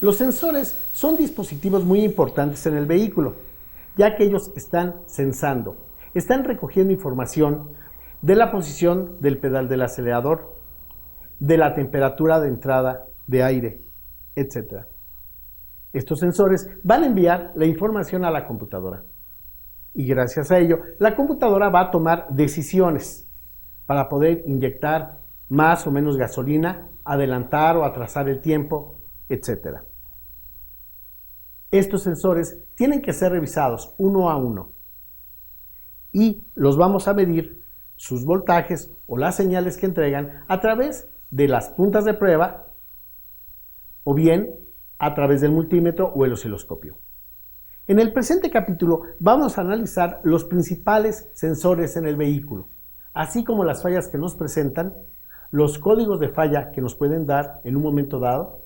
Los sensores son dispositivos muy importantes en el vehículo, ya que ellos están sensando, están recogiendo información de la posición del pedal del acelerador, de la temperatura de entrada de aire, etc. Estos sensores van a enviar la información a la computadora y gracias a ello la computadora va a tomar decisiones para poder inyectar más o menos gasolina, adelantar o atrasar el tiempo, etc. Estos sensores tienen que ser revisados uno a uno y los vamos a medir sus voltajes o las señales que entregan a través de las puntas de prueba o bien a través del multímetro o el osciloscopio. En el presente capítulo vamos a analizar los principales sensores en el vehículo, así como las fallas que nos presentan, los códigos de falla que nos pueden dar en un momento dado,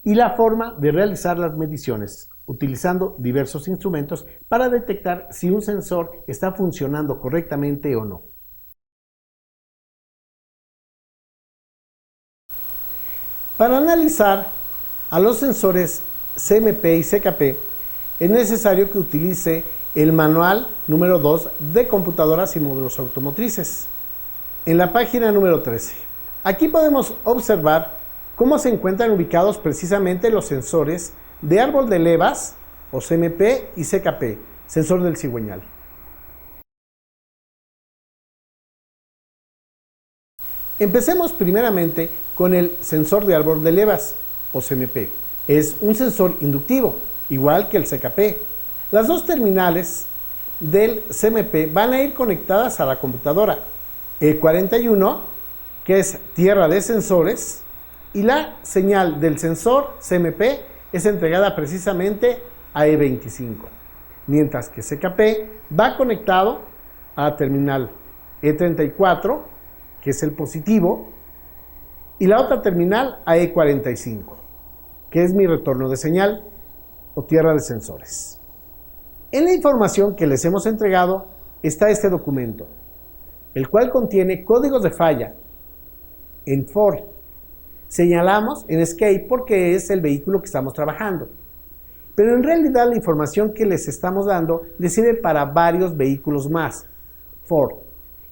y la forma de realizar las mediciones, utilizando diversos instrumentos para detectar si un sensor está funcionando correctamente o no. Para analizar a los sensores CMP y CKP, es necesario que utilice el manual número 2 de computadoras y módulos automotrices, en la página número 13. Aquí podemos observar cómo se encuentran ubicados precisamente los sensores de árbol de levas, o CMP y CKP, sensor del cigüeñal. Empecemos primeramente con el sensor de árbol de levas, o CMP. Es un sensor inductivo, igual que el CKP. Las dos terminales del CMP van a ir conectadas a la computadora. E41, que es tierra de sensores, y la señal del sensor CMP es entregada precisamente a E25, mientras que CKP va conectado a la terminal E34, que es el positivo, y la otra terminal a E45, que es mi retorno de señal o tierra de sensores. En la información que les hemos entregado está este documento, el cual contiene códigos de falla en Ford. Señalamos en Escape porque es el vehículo que estamos trabajando. Pero en realidad la información que les estamos dando les sirve para varios vehículos más, Ford,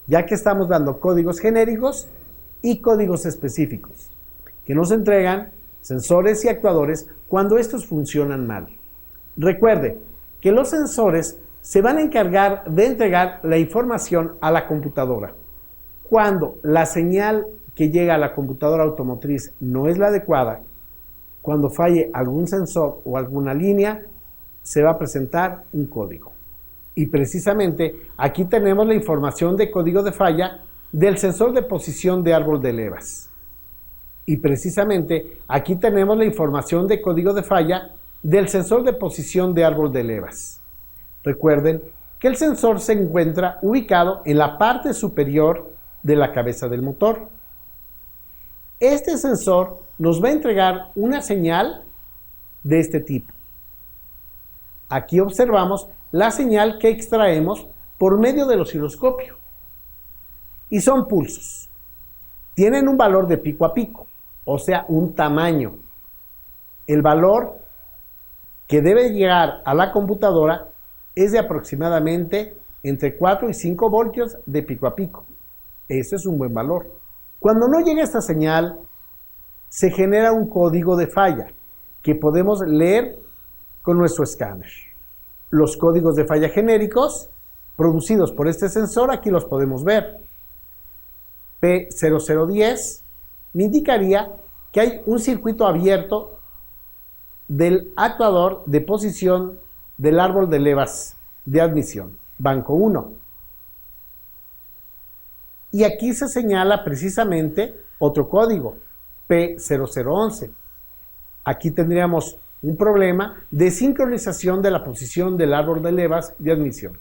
ya que estamos dando códigos genéricos y códigos específicos, que nos entregan sensores y actuadores cuando estos funcionan mal. Recuerde que los sensores se van a encargar de entregar la información a la computadora. Cuando la señal que llega a la computadora automotriz no es la adecuada, cuando falle algún sensor o alguna línea, se va a presentar un código. Y precisamente aquí tenemos la información de código de falla del sensor de posición de árbol de levas. Y precisamente aquí tenemos la información de código de falla del sensor de posición de árbol de levas. Recuerden que el sensor se encuentra ubicado en la parte superior de la cabeza del motor. Este sensor nos va a entregar una señal de este tipo. Aquí observamos la señal que extraemos por medio del osciloscopio. Y son pulsos. Tienen un valor de pico a pico, o sea, un tamaño. El valor que debe llegar a la computadora es de aproximadamente entre 4 y 5 voltios de pico a pico. Ese es un buen valor. Cuando no llega esta señal, se genera un código de falla que podemos leer con nuestro escáner. Los códigos de falla genéricos producidos por este sensor, aquí los podemos ver. P0010 me indicaría que hay un circuito abierto del actuador de posición del árbol de levas de admisión, banco 1. Y aquí se señala precisamente otro código, P0011. Aquí tendríamos un problema de sincronización de la posición del árbol de levas de admisión,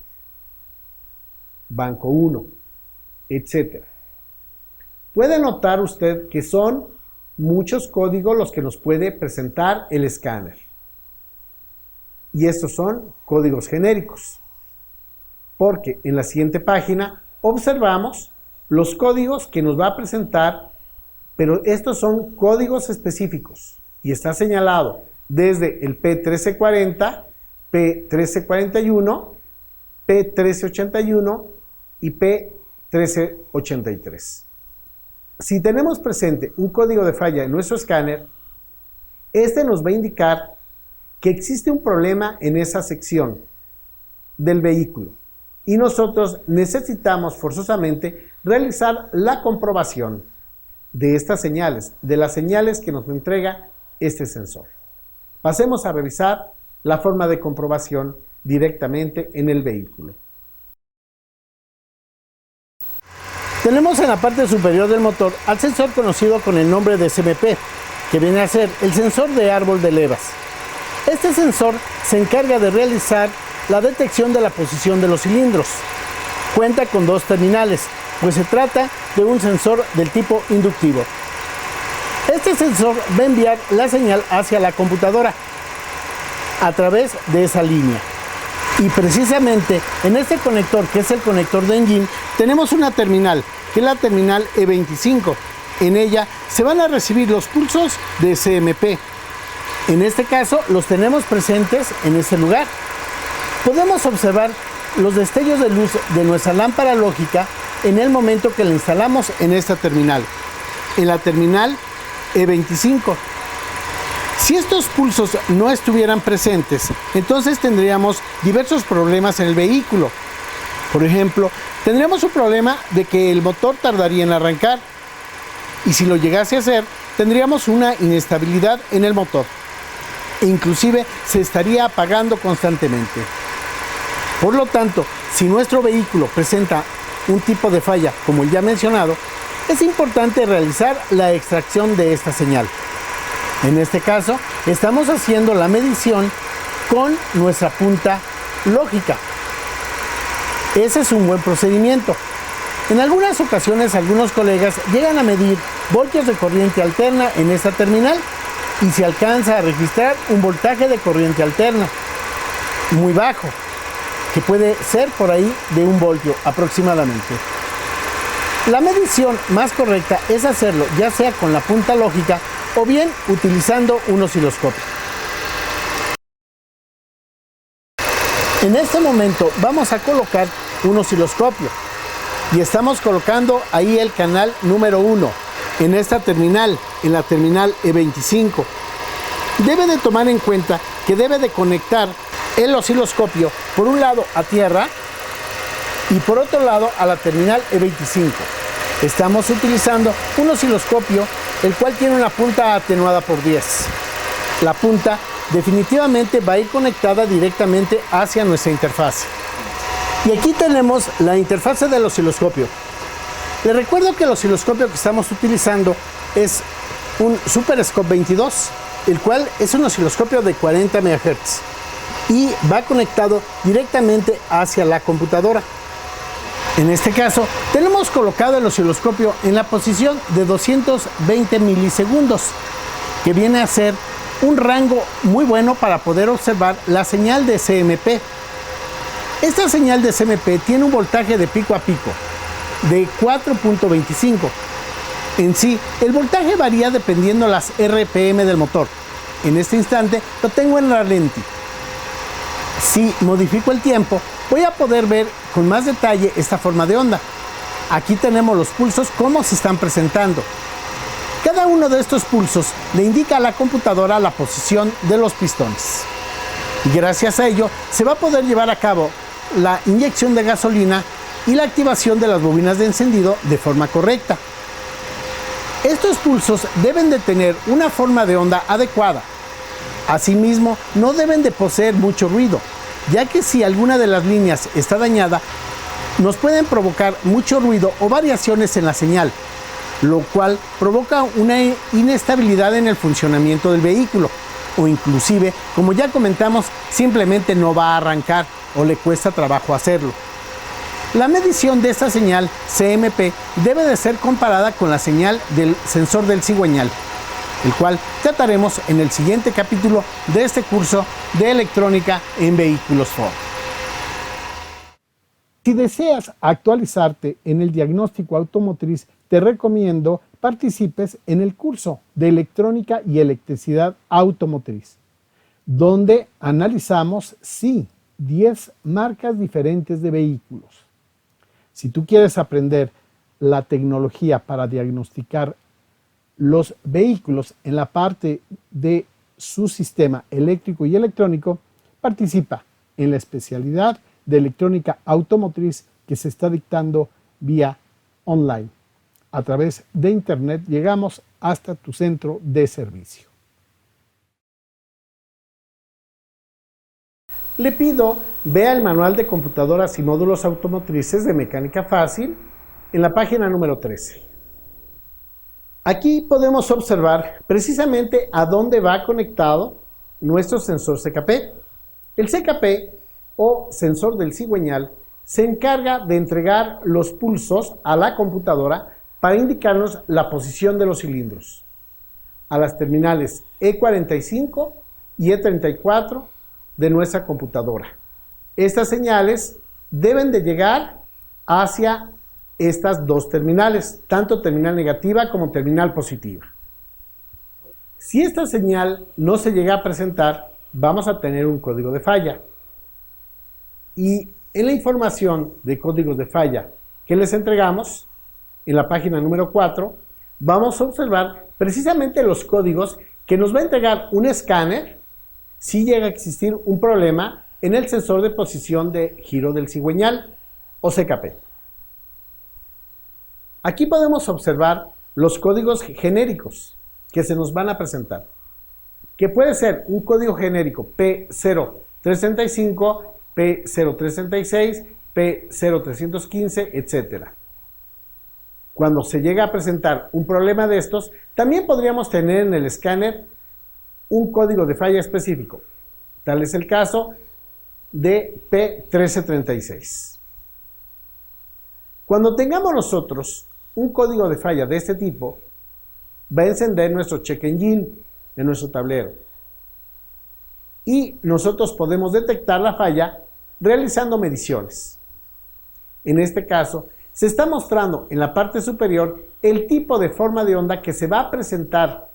banco 1, etc. Puede notar usted que son muchos códigos los que nos puede presentar el escáner. Y estos son códigos genéricos, porque en la siguiente página observamos los códigos que nos va a presentar, pero estos son códigos específicos y está señalado desde el P1340, P1341, P1381 y P1383. Si tenemos presente un código de falla en nuestro escáner, este nos va a indicar que existe un problema en esa sección del vehículo y nosotros necesitamos forzosamente realizar la comprobación de estas señales, de las señales que nos entrega este sensor. Pasemos a revisar la forma de comprobación directamente en el vehículo. Tenemos en la parte superior del motor al sensor conocido con el nombre de SMP, que viene a ser el sensor de árbol de levas. Este sensor se encarga de realizar la detección de la posición de los cilindros. Cuenta con dos terminales, pues se trata de un sensor del tipo inductivo. Este sensor va a enviar la señal hacia la computadora a través de esa línea. Y precisamente en este conector, que es el conector de engine, tenemos una terminal, que es la terminal E25. En ella se van a recibir los pulsos de SMP. En este caso los tenemos presentes en este lugar. Podemos observar los destellos de luz de nuestra lámpara lógica en el momento que la instalamos en esta terminal, en la terminal E25. Si estos pulsos no estuvieran presentes, entonces tendríamos diversos problemas en el vehículo. Por ejemplo, tendríamos un problema de que el motor tardaría en arrancar, y si lo llegase a hacer, tendríamos una inestabilidad en el motor e inclusive se estaría apagando constantemente. Por lo tanto, si nuestro vehículo presenta un tipo de falla como el ya mencionado, es importante realizar la extracción de esta señal. En este caso, estamos haciendo la medición con nuestra punta lógica. Ese es un buen procedimiento. En algunas ocasiones, algunos colegas llegan a medir voltios de corriente alterna en esta terminal y se alcanza a registrar un voltaje de corriente alterna muy bajo, que puede ser por ahí de 1 voltio aproximadamente. La medición más correcta es hacerlo ya sea con la punta lógica o bien utilizando un osciloscopio. En este momento vamos a colocar un osciloscopio y estamos colocando ahí el canal número 1 en esta terminal, en la terminal E25. Debe de tomar en cuenta que debe de conectar el osciloscopio por un lado a tierra y por otro lado a la terminal E25. Estamos utilizando un osciloscopio el cual tiene una punta atenuada por 10. La punta definitivamente va a ir conectada directamente hacia nuestra interfaz. Y aquí tenemos la interfaz del osciloscopio. Les recuerdo que el osciloscopio que estamos utilizando es un Superscope 22, el cual es un osciloscopio de 40 MHz y va conectado directamente hacia la computadora. En este caso, tenemos colocado el osciloscopio en la posición de 220 milisegundos, que viene a ser un rango muy bueno para poder observar la señal de SMP. Esta señal de SMP tiene un voltaje de pico a pico de 4.25. En sí, el voltaje varía dependiendo las RPM del motor. En este instante lo tengo en ralentí. Si modifico el tiempo, voy a poder ver con más detalle esta forma de onda. Aquí tenemos los pulsos cómo se están presentando. Cada uno de estos pulsos le indica a la computadora la posición de los pistones. Y gracias a ello se va a poder llevar a cabo la inyección de gasolina y la activación de las bobinas de encendido de forma correcta. Estos pulsos deben de tener una forma de onda adecuada. Asimismo, no deben de poseer mucho ruido, ya que si alguna de las líneas está dañada, nos pueden provocar mucho ruido o variaciones en la señal, lo cual provoca una inestabilidad en el funcionamiento del vehículo, o inclusive, como ya comentamos, simplemente no va a arrancar o le cuesta trabajo hacerlo. La medición de esta señal CMP debe de ser comparada con la señal del sensor del cigüeñal, el cual trataremos en el siguiente capítulo de este curso de electrónica en vehículos Ford. Si deseas actualizarte en el diagnóstico automotriz, te recomiendo participes en el curso de electrónica y electricidad automotriz, donde analizamos, 10 marcas diferentes de vehículos. Si tú quieres aprender la tecnología para diagnosticar los vehículos en la parte de su sistema eléctrico y electrónico, participa en la especialidad de electrónica automotriz que se está dictando vía online. A través de internet llegamos hasta tu centro de servicio. Le pido vea el manual de computadoras y módulos automotrices de Mecánica Fácil en la página número 13. Aquí podemos observar precisamente a dónde va conectado nuestro sensor CKP. El CKP o sensor del cigüeñal se encarga de entregar los pulsos a la computadora para indicarnos la posición de los cilindros a las terminales E45 y E34 de nuestra computadora. Estas señales deben de llegar hacia estas dos terminales, tanto terminal negativa como terminal positiva. Si esta señal no se llega a presentar, vamos a tener un código de falla. Y en la información de códigos de falla que les entregamos, en la página número 4, vamos a observar precisamente los códigos que nos va a entregar un escáner si llega a existir un problema en el sensor de posición de giro del cigüeñal o CKP. Aquí podemos observar los códigos genéricos que se nos van a presentar, que puede ser un código genérico P0335, P0336, P0315, etc. Cuando se llega a presentar un problema de estos, también podríamos tener en el escáner un código de falla específico. Tal es el caso de P1336. Cuando tengamos nosotros un código de falla de este tipo, va a encender nuestro check engine de nuestro tablero. Y nosotros podemos detectar la falla realizando mediciones. En este caso, se está mostrando en la parte superior el tipo de forma de onda que se va a presentar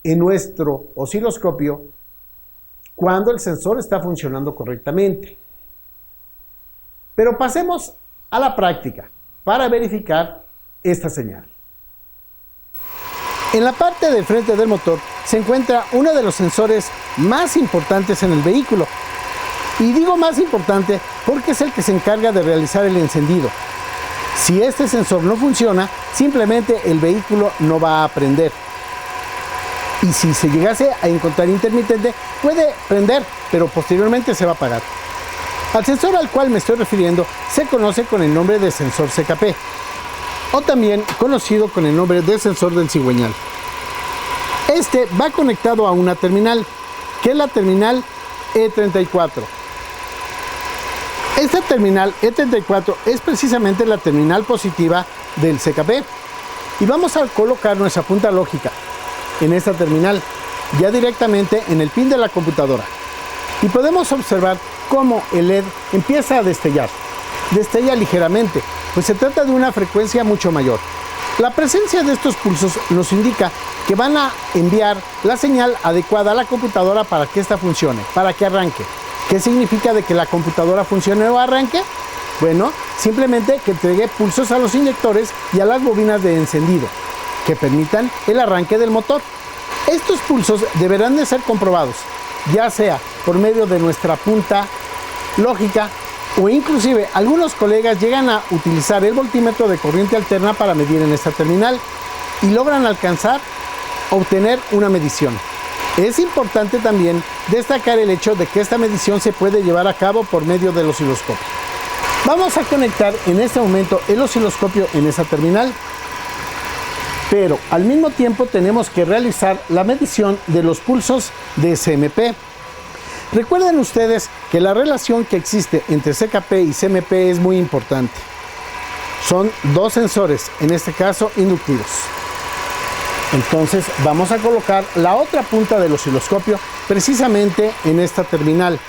en nuestro osciloscopio cuando el sensor está funcionando correctamente. Pero pasemos a la práctica para verificar esta señal. En la parte del frente del motor se encuentra uno de los sensores más importantes en el vehículo. Y digo más importante porque es el que se encarga de realizar el encendido. Si este sensor no funciona, simplemente el vehículo no va a prender. Y si se llegase a encontrar intermitente, puede prender, pero posteriormente se va a apagar. Al sensor al cual me estoy refiriendo se conoce con el nombre de sensor CKP, o también conocido con el nombre de sensor del cigüeñal. Este va conectado a una terminal, que es la terminal E34. Esta terminal E34 es precisamente la terminal positiva del CKP. Y vamos a colocar nuestra punta lógica en esta terminal, ya directamente en el pin de la computadora. Y podemos observar cómo el LED empieza a destellar. Destella ligeramente, pues se trata de una frecuencia mucho mayor. La presencia de estos pulsos nos indica que van a enviar la señal adecuada a la computadora para que ésta funcione, para que arranque. ¿Qué significa de que la computadora funcione o arranque? Bueno, simplemente que entregue pulsos a los inyectores y a las bobinas de encendido, que permitan el arranque del motor. Estos pulsos deberán de ser comprobados, ya sea por medio de nuestra punta lógica o inclusive algunos colegas llegan a utilizar el voltímetro de corriente alterna para medir en esta terminal y logran alcanzar obtener una medición. Es importante también destacar el hecho de que esta medición se puede llevar a cabo por medio del osciloscopio. Vamos a conectar en este momento el osciloscopio en esa terminal, pero al mismo tiempo tenemos que realizar la medición de los pulsos de SMP. Recuerden ustedes que la relación que existe entre CKP y CMP es muy importante. Son dos sensores, en este caso inductivos. Entonces vamos a colocar la otra punta del osciloscopio precisamente en esta terminal,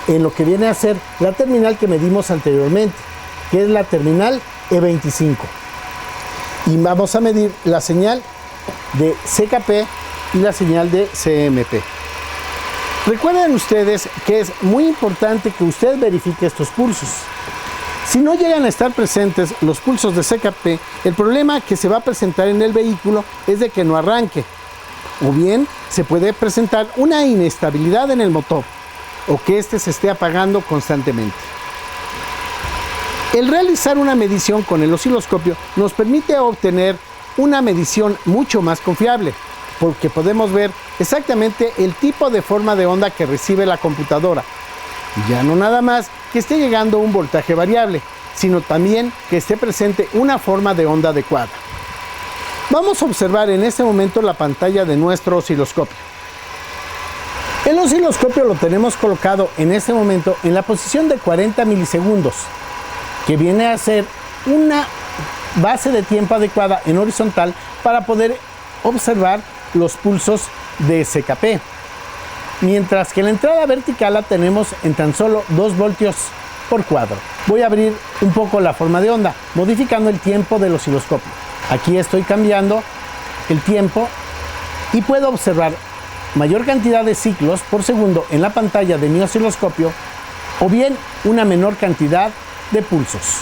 en lo que viene a ser la terminal que medimos anteriormente, que es la terminal E25. Y vamos a medir la señal de CKP y la señal de CMP. Recuerden ustedes que es muy importante que usted verifique estos pulsos. Si no llegan a estar presentes los pulsos de CKP, el problema que se va a presentar en el vehículo es de que no arranque, o bien se puede presentar una inestabilidad en el motor, o que éste se esté apagando constantemente. El realizar una medición con el osciloscopio nos permite obtener una medición mucho más confiable, porque podemos ver exactamente el tipo de forma de onda que recibe la computadora. Ya no nada más que esté llegando un voltaje variable, sino también que esté presente una forma de onda adecuada. Vamos a observar en este momento la pantalla de nuestro osciloscopio. El osciloscopio lo tenemos colocado en este momento en la posición de 40 milisegundos, que viene a ser una base de tiempo adecuada en horizontal para poder observar los pulsos de CKP. Mientras que la entrada vertical la tenemos en tan solo 2 voltios por cuadro. Voy a abrir un poco la forma de onda, modificando el tiempo del osciloscopio. Aquí estoy cambiando el tiempo y puedo observar mayor cantidad de ciclos por segundo en la pantalla de mi osciloscopio, o bien una menor cantidad de pulsos.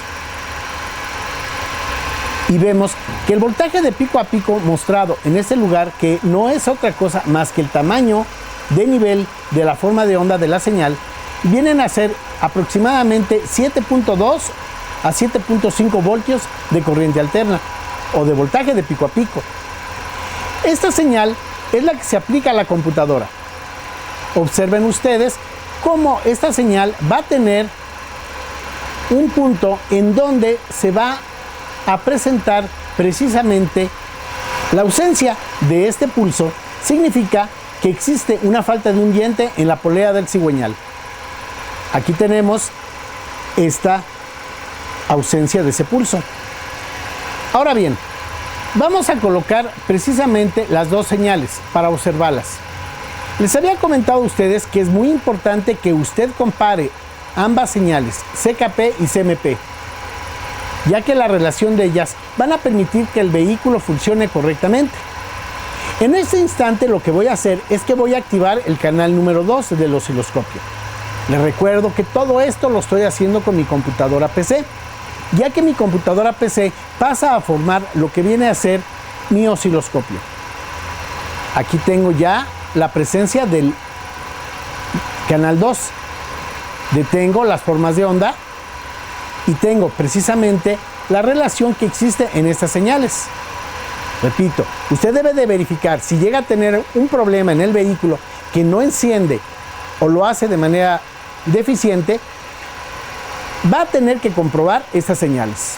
Y vemos que el voltaje de pico a pico mostrado en este lugar, que no es otra cosa más que el tamaño de nivel de la forma de onda de la señal, vienen a ser aproximadamente 7.2 a 7.5 voltios de corriente alterna o de voltaje de pico a pico. Esta señal es la que se aplica a la computadora. Observen ustedes cómo esta señal va a tener un punto en donde se va a presentar precisamente la ausencia de este pulso. Significa que existe una falta de un diente en la polea del cigüeñal. Aquí tenemos esta ausencia de ese pulso. Ahora bien, vamos a colocar precisamente las dos señales para observarlas. Les había comentado a ustedes que es muy importante que usted compare ambas señales, CKP y CMP, ya que la relación de ellas van a permitir que el vehículo funcione correctamente. En este instante lo que voy a hacer es que voy a activar el canal número 2 del osciloscopio. Les recuerdo que todo esto lo estoy haciendo con mi computadora PC, ya que mi computadora PC pasa a formar lo que viene a ser mi osciloscopio. Aquí tengo ya la presencia del canal 2. Detengo las formas de onda y tengo precisamente la relación que existe en estas señales. Repito, usted debe de verificar si llega a tener un problema en el vehículo que no enciende o lo hace de manera deficiente, va a tener que comprobar estas señales.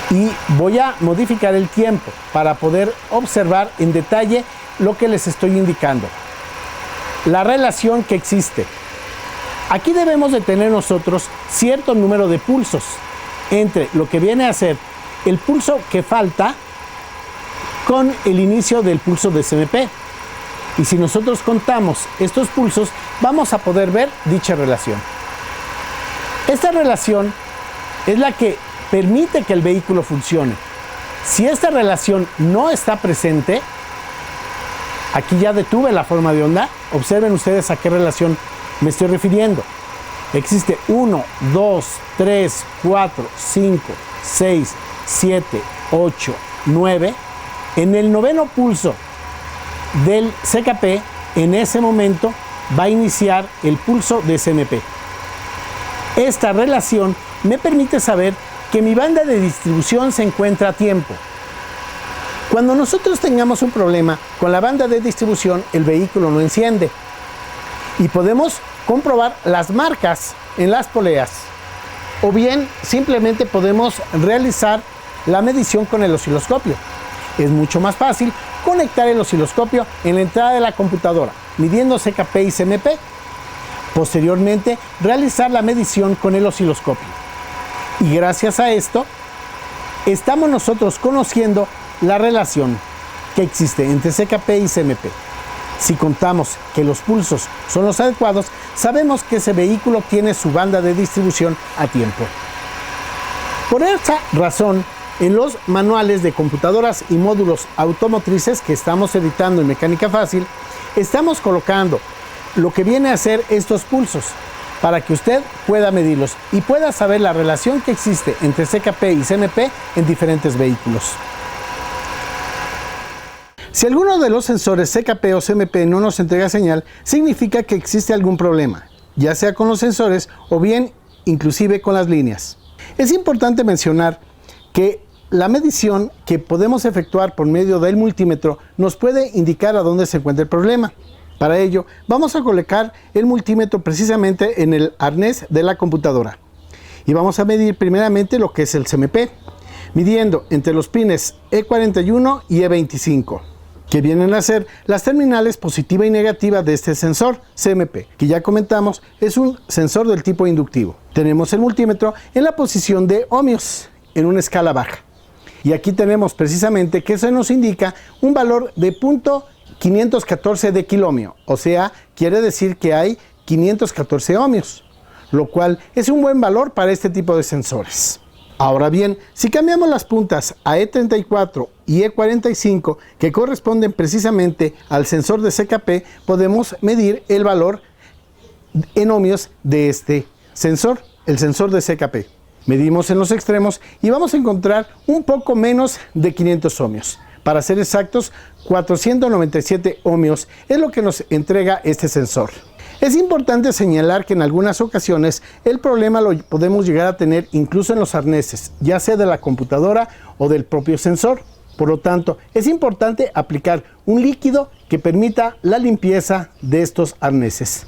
Y voy a modificar el tiempo para poder observar en detalle lo que les estoy indicando. La relación que existe. Aquí debemos de tener nosotros cierto número de pulsos entre lo que viene a ser el pulso que falta con el inicio del pulso de CMP. Y si nosotros contamos estos pulsos, vamos a poder ver dicha relación. Esta relación es la que permite que el vehículo funcione. Si esta relación no está presente, aquí ya detuve la forma de onda. Observen ustedes a qué relación me estoy refiriendo. Existe 1, 2, 3, 4, 5, 6, 7, 8, 9. En el noveno pulso del CKP, en ese momento va a iniciar el pulso de CMP. Esta relación me permite saber que mi banda de distribución se encuentra a tiempo. Cuando nosotros tengamos un problema con la banda de distribución, el vehículo no enciende. Y podemos comprobar las marcas en las poleas. O bien, simplemente podemos realizar la medición con el osciloscopio. Es mucho más fácil conectar el osciloscopio en la entrada de la computadora, midiendo CKP y CMP. Posteriormente, realizar la medición con el osciloscopio. Y gracias a esto, estamos nosotros conociendo la relación que existe entre CKP y CMP. Si contamos que los pulsos son los adecuados, sabemos que ese vehículo tiene su banda de distribución a tiempo. Por esta razón, en los manuales de computadoras y módulos automotrices que estamos editando en Mecánica Fácil, estamos colocando lo que viene a ser estos pulsos para que usted pueda medirlos y pueda saber la relación que existe entre CKP y CMP en diferentes vehículos. Si alguno de los sensores CKP o CMP no nos entrega señal, significa que existe algún problema, ya sea con los sensores o bien inclusive con las líneas. Es importante mencionar que la medición que podemos efectuar por medio del multímetro nos puede indicar a dónde se encuentra el problema. Para ello, vamos a colocar el multímetro precisamente en el arnés de la computadora. Y vamos a medir primeramente lo que es el CMP, midiendo entre los pines E41 y E25, que vienen a ser las terminales positiva y negativa de este sensor CMP, que ya comentamos es un sensor del tipo inductivo. Tenemos el multímetro en la posición de ohmios, en una escala baja. Y aquí tenemos precisamente que se nos indica un valor de 0.514 de kilóohmio, o sea, quiere decir que hay 514 ohmios, lo cual es un buen valor para este tipo de sensores. Ahora bien, si cambiamos las puntas a E34 y E45, que corresponden precisamente al sensor de CKP, podemos medir el valor en ohmios de este sensor, el sensor de CKP. Medimos en los extremos y vamos a encontrar un poco menos de 500 ohmios. Para ser exactos, 497 ohmios es lo que nos entrega este sensor. Es importante señalar que en algunas ocasiones el problema lo podemos llegar a tener incluso en los arneses, ya sea de la computadora o del propio sensor. Por lo tanto, es importante aplicar un líquido que permita la limpieza de estos arneses,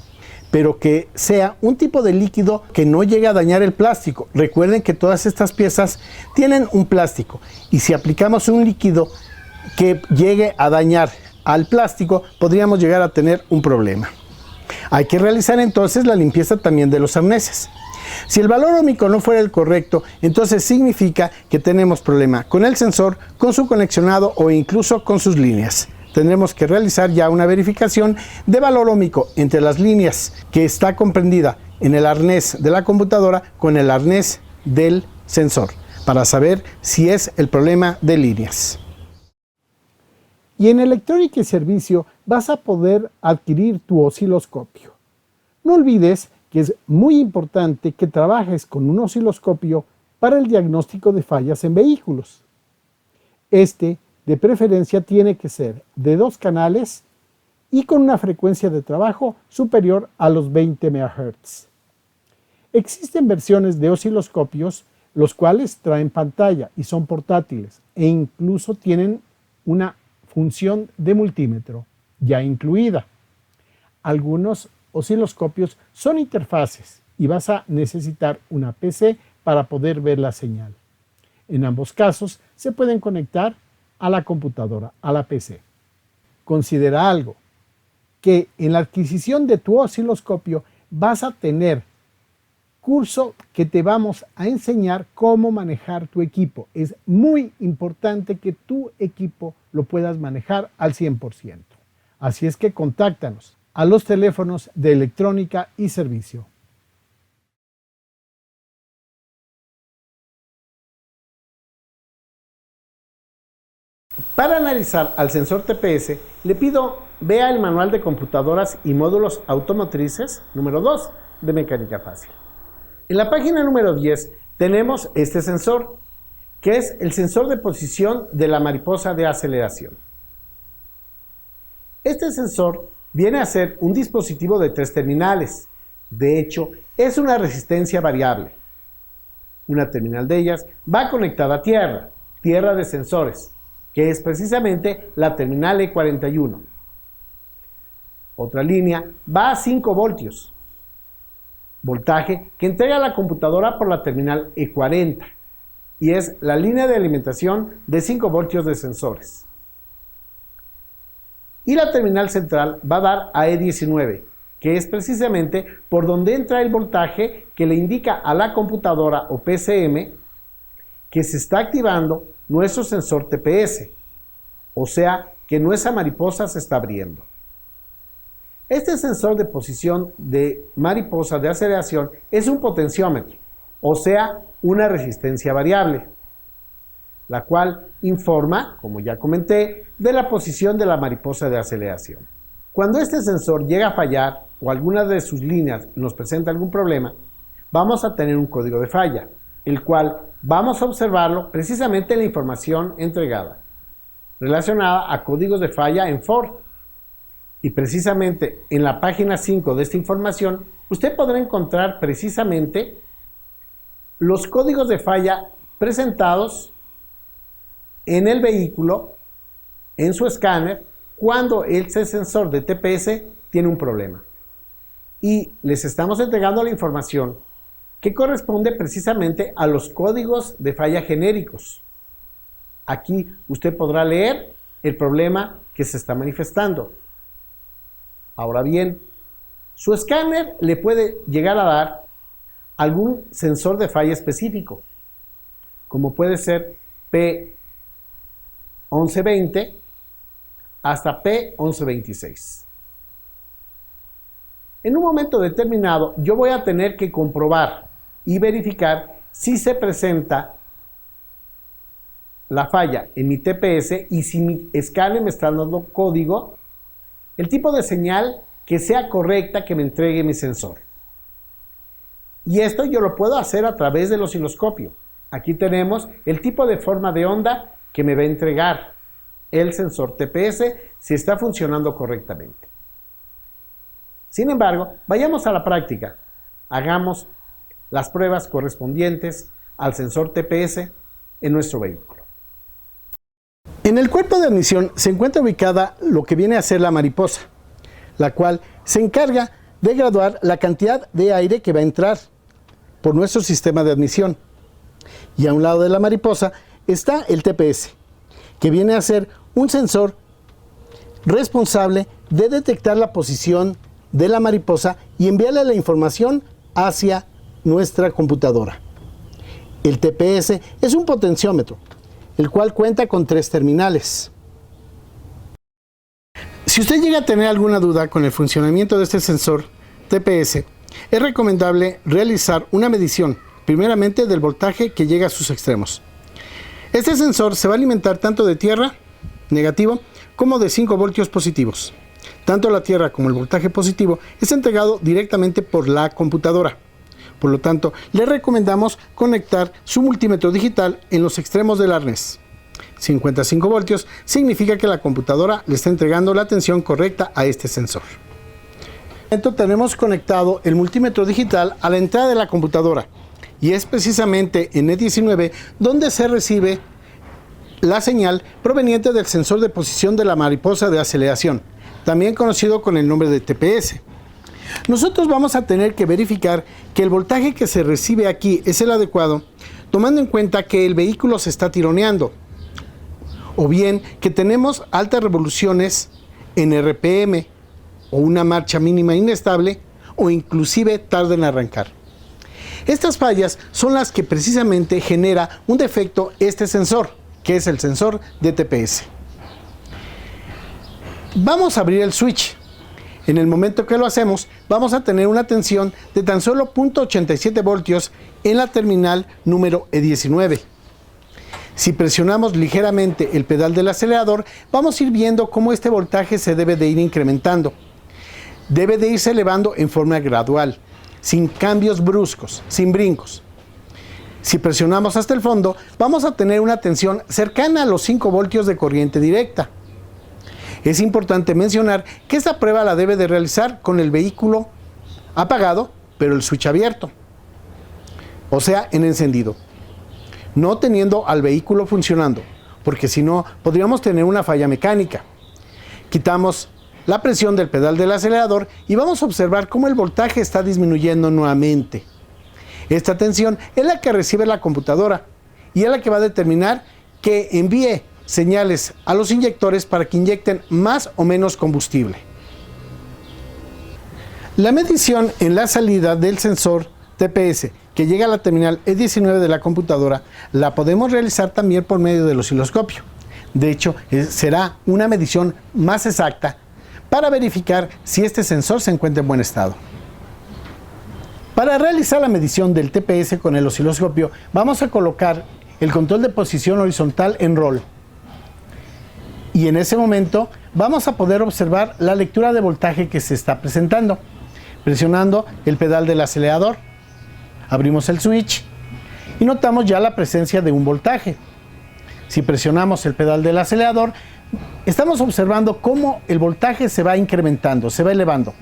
pero que sea un tipo de líquido que no llegue a dañar el plástico. Recuerden que todas estas piezas tienen un plástico y si aplicamos un líquido que llegue a dañar al plástico, podríamos llegar a tener un problema. Hay que realizar entonces la limpieza también de los arneses. Si el valor ohmico no fuera el correcto, entonces significa que tenemos problema con el sensor, con su conexionado o incluso con sus líneas. Tendremos que realizar ya una verificación de valor ohmico entre las líneas que está comprendida en el arnés de la computadora con el arnés del sensor para saber si es el problema de líneas. Y en electrónica y servicio vas a poder adquirir tu osciloscopio. No olvides que es muy importante que trabajes con un osciloscopio para el diagnóstico de fallas en vehículos. De preferencia tiene que ser de 2 canales y con una frecuencia de trabajo superior a los 20 MHz. Existen versiones de osciloscopios los cuales traen pantalla y son portátiles e incluso tienen una función de multímetro ya incluida. Algunos osciloscopios son interfaces y vas a necesitar una PC para poder ver la señal. En ambos casos se pueden conectar a la computadora, a la PC. Considera algo, que en la adquisición de tu osciloscopio vas a tener curso que te vamos a enseñar cómo manejar tu equipo. Es muy importante que tu equipo lo puedas manejar al 100%. Así es que contáctanos a los teléfonos de electrónica y servicio. Para analizar al sensor TPS, le pido vea el manual de computadoras y módulos automotrices número 2 de Mecánica Fácil. En la página número 10 tenemos este sensor, que es el sensor de posición de la mariposa de aceleración. Este sensor viene a ser un dispositivo de 3 terminales. De hecho, es una resistencia variable. Una terminal de ellas va conectada a tierra de sensores. que es precisamente la terminal E41. Otra línea va a 5 voltios, voltaje que entrega la computadora por la terminal E40 y es la línea de alimentación de 5 voltios de sensores. Y la terminal central va a dar a E19, que es precisamente por donde entra el voltaje que le indica a la computadora o PCM que se está activando nuestro sensor TPS, o sea que nuestra mariposa se está abriendo. Este sensor de posición de mariposa de aceleración es un potenciómetro, o sea, una resistencia variable, la cual informa, como ya comenté, de la posición de la mariposa de aceleración. Cuando este sensor llega a fallar o alguna de sus líneas nos presenta algún problema, vamos a tener un código de falla, el cual vamos a observarlo precisamente en la información entregada, relacionada a códigos de falla en Ford. Y precisamente en la página 5 de esta información, usted podrá encontrar precisamente los códigos de falla presentados en el vehículo, en su escáner, cuando ese sensor de TPS tiene un problema. Y les estamos entregando la información que corresponde precisamente a los códigos de falla genéricos. Aquí usted podrá leer el problema que se está manifestando. Ahora bien, su escáner le puede llegar a dar algún sensor de falla específico, como puede ser P1120 hasta P1126. En un momento determinado, yo voy a tener que comprobar y verificar si se presenta la falla en mi TPS y si mi escáner me está dando código, el tipo de señal que sea correcta que me entregue mi sensor. Y esto yo lo puedo hacer a través del osciloscopio. Aquí tenemos el tipo de forma de onda que me va a entregar el sensor TPS si está funcionando correctamente. Sin embargo, vayamos a la práctica. Hagamos las pruebas correspondientes al sensor TPS en nuestro vehículo. En el cuerpo de admisión se encuentra ubicada lo que viene a ser la mariposa, la cual se encarga de graduar la cantidad de aire que va a entrar por nuestro sistema de admisión. Y a un lado de la mariposa está el TPS, que viene a ser un sensor responsable de detectar la posición de la mariposa y enviarle la información hacia nuestra computadora. El TPS es un potenciómetro, el cual cuenta con 3 terminales. Si usted llega a tener alguna duda con el funcionamiento de este sensor TPS, es recomendable realizar una medición, primeramente del voltaje que llega a sus extremos. Este sensor se va a alimentar tanto de tierra, negativo, como de 5 voltios positivos. Tanto la tierra como el voltaje positivo es entregado directamente por la computadora. Por lo tanto, le recomendamos conectar su multímetro digital en los extremos del arnés. 55 voltios significa que la computadora le está entregando la tensión correcta a este sensor. Tenemos conectado el multímetro digital a la entrada de la computadora y es precisamente en E19 donde se recibe la señal proveniente del sensor de posición de la mariposa de aceleración, también conocido con el nombre de TPS. Nosotros vamos a tener que verificar que el voltaje que se recibe aquí es el adecuado, tomando en cuenta que el vehículo se está tironeando, o bien que tenemos altas revoluciones en RPM, o una marcha mínima inestable, o inclusive tarda en arrancar. Estas fallas son las que precisamente genera un defecto este sensor, que es el sensor de TPS. Vamos a abrir el switch. En el momento que lo hacemos, vamos a tener una tensión de tan solo 0.87 voltios en la terminal número E19. Si presionamos ligeramente el pedal del acelerador, vamos a ir viendo cómo este voltaje se debe de ir incrementando. Debe de irse elevando en forma gradual, sin cambios bruscos, sin brincos. Si presionamos hasta el fondo, vamos a tener una tensión cercana a los 5 voltios de corriente directa. Es importante mencionar que esta prueba la debe de realizar con el vehículo apagado, pero el switch abierto, o sea, en encendido, no teniendo al vehículo funcionando, porque si no, podríamos tener una falla mecánica. Quitamos la presión del pedal del acelerador y vamos a observar cómo el voltaje está disminuyendo nuevamente. Esta tensión es la que recibe la computadora y es la que va a determinar que envíe señales a los inyectores para que inyecten más o menos combustible. La medición en la salida del sensor TPS que llega a la terminal E19 de la computadora la podemos realizar también por medio del osciloscopio. De hecho, será una medición más exacta para verificar si este sensor se encuentra en buen estado. Para realizar la medición del TPS con el osciloscopio, vamos a colocar el control de posición horizontal en roll. Y en ese momento vamos a poder observar la lectura de voltaje que se está presentando, presionando el pedal del acelerador. Abrimos el switch y notamos ya la presencia de un voltaje. Si presionamos el pedal del acelerador, estamos observando cómo el voltaje se va incrementando, se va elevando,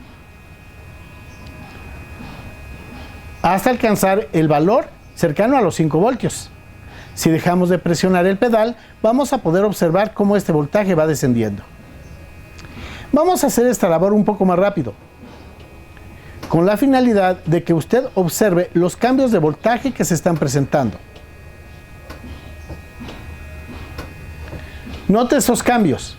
hasta alcanzar el valor cercano a los 5 voltios. Si dejamos de presionar el pedal, vamos a poder observar cómo este voltaje va descendiendo. Vamos a hacer esta labor un poco más rápido, con la finalidad de que usted observe los cambios de voltaje que se están presentando. Note esos cambios.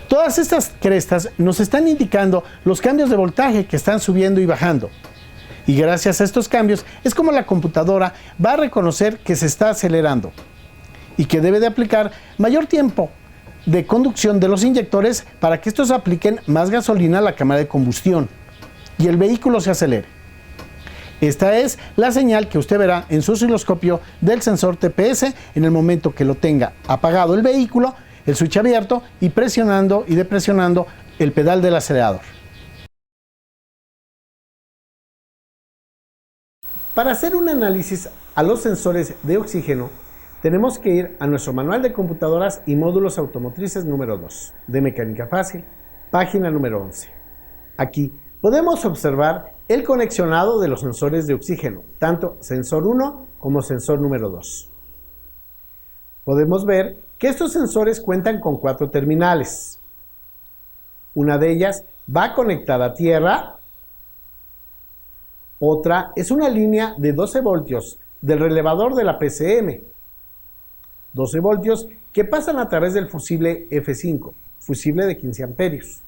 Todas estas crestas nos están indicando los cambios de voltaje que están subiendo y bajando. Y gracias a estos cambios es como la computadora va a reconocer que se está acelerando y que debe de aplicar mayor tiempo de conducción de los inyectores para que estos apliquen más gasolina a la cámara de combustión y el vehículo se acelere. Esta es la señal que usted verá en su osciloscopio del sensor TPS en el momento que lo tenga apagado el vehículo, el switch abierto y presionando y depresionando el pedal del acelerador. Para hacer un análisis a los sensores de oxígeno, tenemos que ir a nuestro manual de computadoras y módulos automotrices número 2, de mecánica fácil, página número 11. Aquí podemos observar el conexionado de los sensores de oxígeno, tanto sensor 1 como sensor número 2. Podemos ver que estos sensores cuentan con 4 terminales. Una de ellas va conectada a tierra. Otra es una línea de 12 voltios del relevador de la PCM. 12 voltios que pasan a través del fusible F5, fusible de 15 amperios.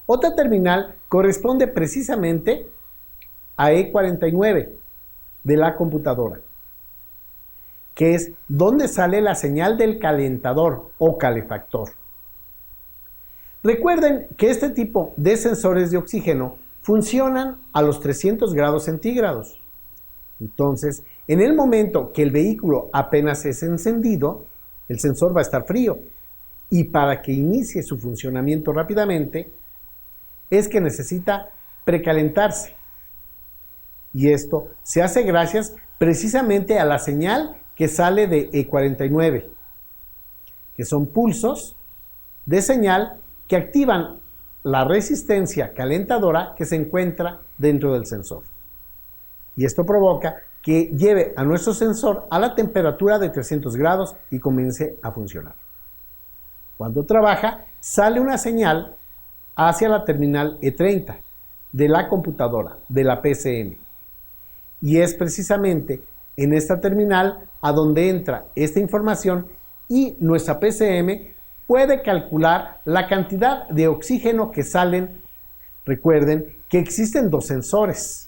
Otra terminal corresponde precisamente a E49 de la computadora, que es donde sale la señal del calentador o calefactor. Recuerden que este tipo de sensores de oxígeno funcionan a los 300 grados centígrados. Entonces, en el momento que el vehículo apenas es encendido, el sensor va a estar frío. Y para que inicie su funcionamiento rápidamente, es que necesita precalentarse. Y esto se hace gracias precisamente a la señal que sale de E49, que son pulsos de señal que activan la resistencia calentadora que se encuentra dentro del sensor. Y esto provoca que lleve a nuestro sensor a la temperatura de 300 grados y comience a funcionar. Cuando trabaja, sale una señal hacia la terminal E30 de la computadora, de la PCM. Y es precisamente en esta terminal a donde entra esta información y nuestra PCM puede calcular la cantidad de oxígeno que salen. Recuerden que existen 2 sensores.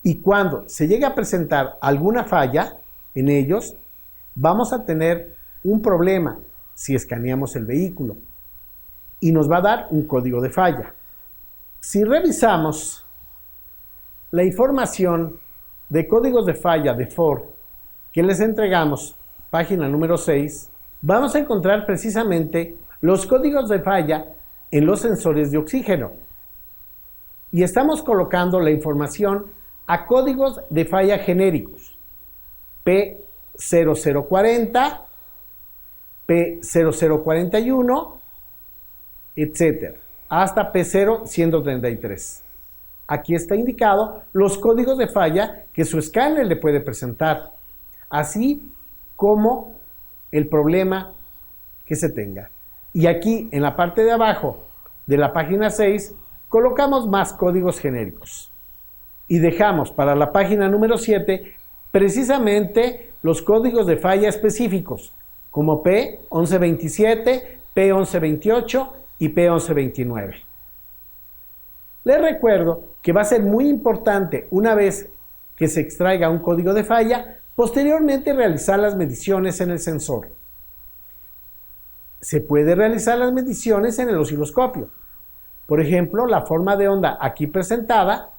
Y cuando se llegue a presentar alguna falla en ellos, vamos a tener un problema si escaneamos el vehículo y nos va a dar un código de falla. Si revisamos la información de códigos de falla de Ford que les entregamos, página número 6, vamos a encontrar precisamente los códigos de falla en los sensores de oxígeno. Y estamos colocando la información a códigos de falla genéricos, P0040, P0041, etc., hasta P0133. Aquí está indicado los códigos de falla que su escáner le puede presentar, así como el problema que se tenga. Y aquí en la parte de abajo de la página 6 colocamos más códigos genéricos. Y dejamos para la página número 7 precisamente los códigos de falla específicos, como P1127, P1128 y P1129. Les recuerdo que va a ser muy importante, una vez que se extraiga un código de falla, posteriormente realizar las mediciones en el sensor. Se puede realizar las mediciones en el osciloscopio. Por ejemplo, la forma de onda aquí presentada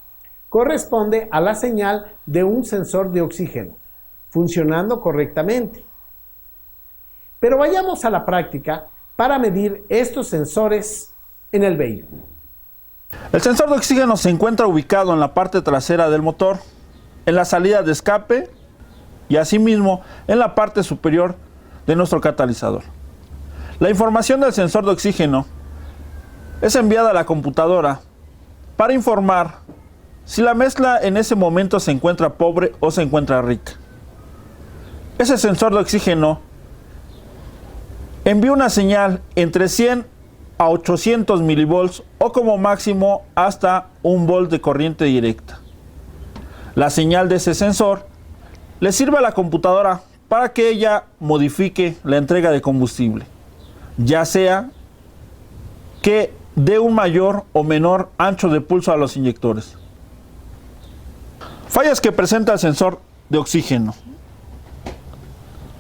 corresponde a la señal de un sensor de oxígeno, funcionando correctamente. Pero vayamos a la práctica para medir estos sensores en el vehículo. El sensor de oxígeno se encuentra ubicado en la parte trasera del motor, en la salida de escape y asimismo en la parte superior de nuestro catalizador. La información del sensor de oxígeno es enviada a la computadora para informar si la mezcla en ese momento se encuentra pobre o se encuentra rica. Ese sensor de oxígeno envía una señal entre 100 a 800 milivolts o como máximo hasta 1 volt de corriente directa. La señal de ese sensor le sirve a la computadora para que ella modifique la entrega de combustible, ya sea que dé un mayor o menor ancho de pulso a los inyectores. Fallas que presenta el sensor de oxígeno.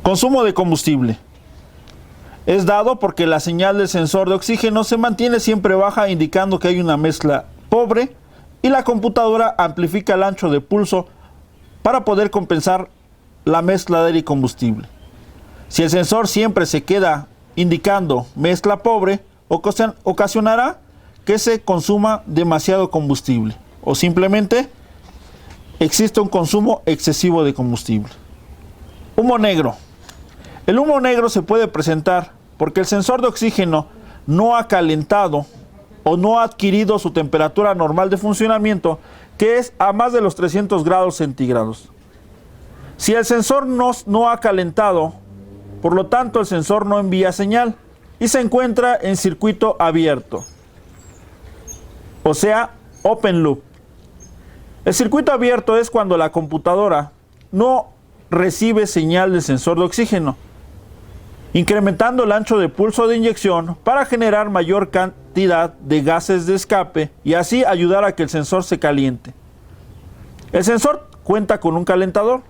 Consumo de combustible. Es dado porque la señal del sensor de oxígeno se mantiene siempre baja, indicando que hay una mezcla pobre, y la computadora amplifica el ancho de pulso para poder compensar la mezcla de aire y combustible. Si el sensor siempre se queda indicando mezcla pobre, ocasionará que se consuma demasiado combustible o simplemente existe un consumo excesivo de combustible. Humo negro. El humo negro se puede presentar porque el sensor de oxígeno no ha calentado o no ha adquirido su temperatura normal de funcionamiento, que es a más de los 300 grados centígrados. Si el sensor no ha calentado, por lo tanto el sensor no envía señal y se encuentra en circuito abierto, o sea, open loop. El circuito abierto es cuando la computadora no recibe señal del sensor de oxígeno, incrementando el ancho de pulso de inyección para generar mayor cantidad de gases de escape y así ayudar a que el sensor se caliente. El sensor cuenta con un calentador,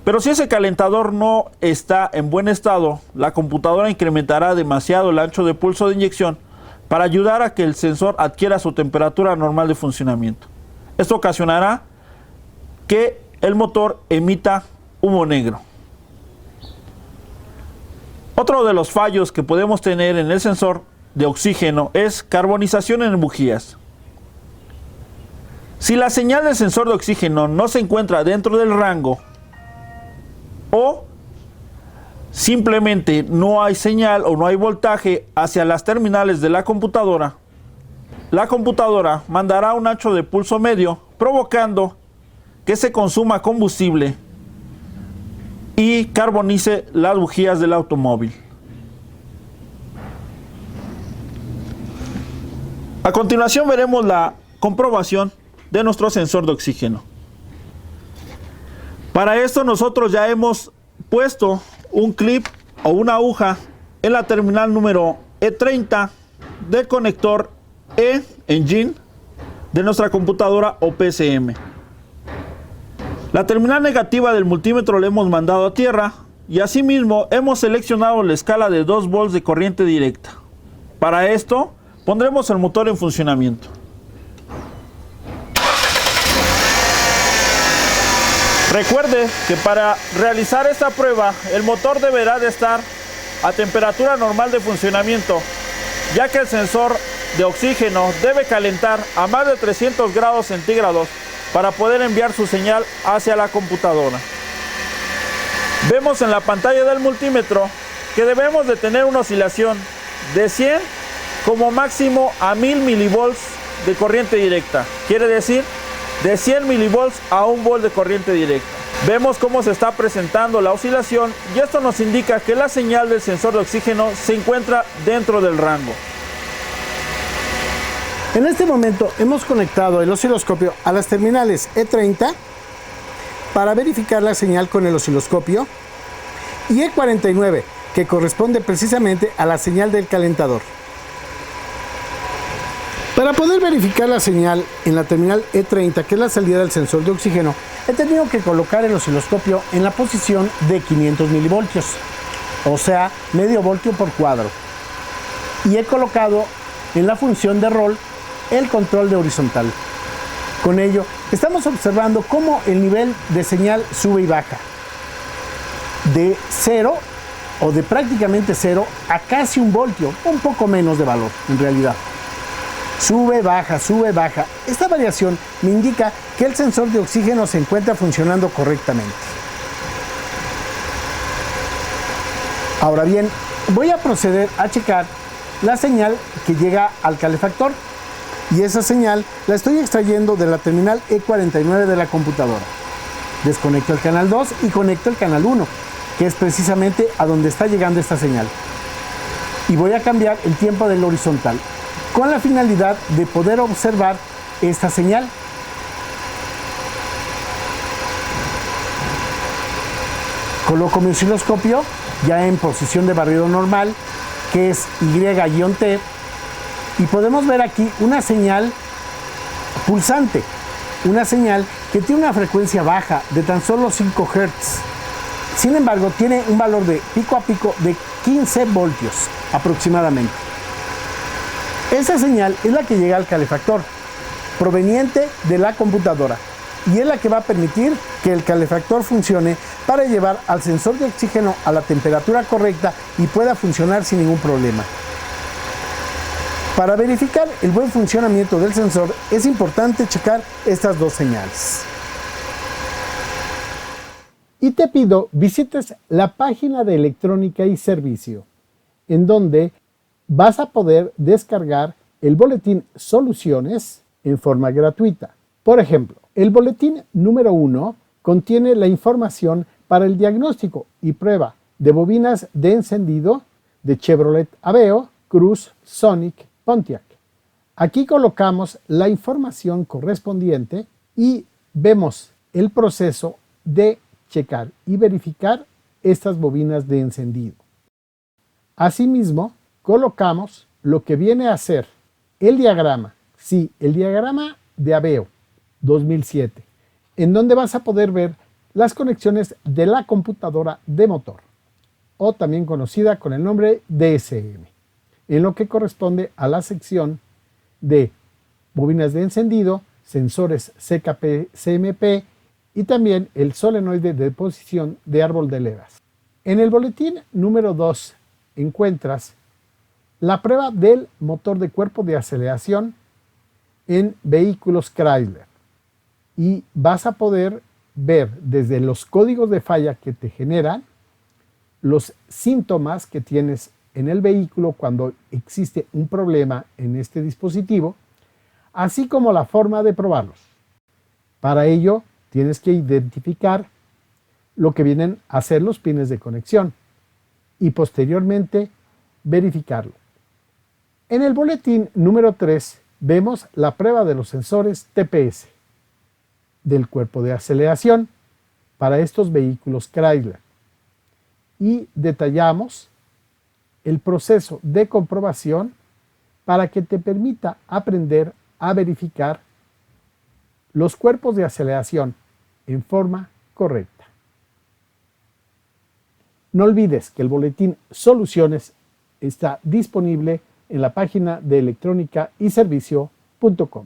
pero si ese calentador no está en buen estado, la computadora incrementará demasiado el ancho de pulso de inyección para ayudar a que el sensor adquiera su temperatura normal de funcionamiento. Esto ocasionará que el motor emita humo negro. Otro de los fallos que podemos tener en el sensor de oxígeno es carbonización en bujías. Si la señal del sensor de oxígeno no se encuentra dentro del rango o simplemente no hay señal o no hay voltaje hacia las terminales de la computadora mandará un ancho de pulso medio, provocando que se consuma combustible y carbonice las bujías del automóvil. A continuación veremos la comprobación de nuestro sensor de oxígeno. Para esto nosotros ya hemos puesto un clip o una aguja en la terminal número E30 del conector E-Engine de nuestra computadora o PCM. La terminal negativa del multímetro la hemos mandado a tierra y asimismo hemos seleccionado la escala de 2 volts de corriente directa. Para esto pondremos el motor en funcionamiento. Recuerde que para realizar esta prueba el motor deberá de estar a temperatura normal de funcionamiento, ya que el sensor de oxígeno debe calentar a más de 300 grados centígrados para poder enviar su señal hacia la computadora. Vemos en la pantalla del multímetro que debemos de tener una oscilación de 100 como máximo a 1000 milivolts de corriente directa. Quiere decir de 100 milivolts a 1 volt de corriente directa. Vemos cómo se está presentando la oscilación y esto nos indica que la señal del sensor de oxígeno se encuentra dentro del rango. En este momento hemos conectado el osciloscopio a las terminales E30 para verificar la señal con el osciloscopio y E49, que corresponde precisamente a la señal del calentador. Para poder verificar la señal en la terminal E30, que es la salida del sensor de oxígeno, he tenido que colocar el osciloscopio en la posición de 500 milivoltios, o sea, medio voltio por cuadro. Y he colocado en la función de rol el control de horizontal. Con ello, estamos observando cómo el nivel de señal sube y baja. De 0 o de prácticamente 0 a casi 1 voltio, un poco menos de valor en realidad. Sube, baja, sube, baja. Esta variación me indica que el sensor de oxígeno se encuentra funcionando correctamente. Ahora bien, voy a proceder a checar la señal que llega al calefactor. Y esa señal la estoy extrayendo de la terminal E49 de la computadora. Desconecto el canal 2 y conecto el canal 1, que es precisamente a donde está llegando esta señal. Y voy a cambiar el tiempo del horizontal, con la finalidad de poder observar esta señal. Coloco mi osciloscopio ya en posición de barrido normal, que es Y-T, y podemos ver aquí una señal pulsante, una señal que tiene una frecuencia baja de tan solo 5 Hz. Sin embargo, tiene un valor de pico a pico de 15 voltios aproximadamente. Esa señal es la que llega al calefactor, proveniente de la computadora, y es la que va a permitir que el calefactor funcione para llevar al sensor de oxígeno a la temperatura correcta y pueda funcionar sin ningún problema. Para verificar el buen funcionamiento del sensor es importante checar estas dos señales. Y te pido visites la página de Electrónica y Servicio, en donde vas a poder descargar el boletín Soluciones en forma gratuita. Por ejemplo, el boletín número 1 contiene la información para el diagnóstico y prueba de bobinas de encendido de Chevrolet Aveo, Cruze, Sonic, Pontiac. Aquí colocamos la información correspondiente y vemos el proceso de checar y verificar estas bobinas de encendido. Asimismo, colocamos lo que viene a ser el diagrama, sí, el diagrama de Aveo 2007, en donde vas a poder ver las conexiones de la computadora de motor, o también conocida con el nombre DSM, en lo que corresponde a la sección de bobinas de encendido, sensores CKP, CMP y también el solenoide de posición de árbol de levas. En el boletín número 2 encuentras la prueba del motor de cuerpo de aceleración en vehículos Chrysler y vas a poder ver desde los códigos de falla que te generan los síntomas que tienes en el vehículo cuando existe un problema en este dispositivo, así como la forma de probarlos. Para ello, tienes que identificar lo que vienen a ser los pines de conexión y posteriormente verificarlo. En el boletín número 3 vemos la prueba de los sensores TPS del cuerpo de aceleración para estos vehículos Chrysler y detallamos el proceso de comprobación para que te permita aprender a verificar los cuerpos de aceleración en forma correcta. No olvides que el boletín Soluciones está disponible en la página de electrónicayservicio.com.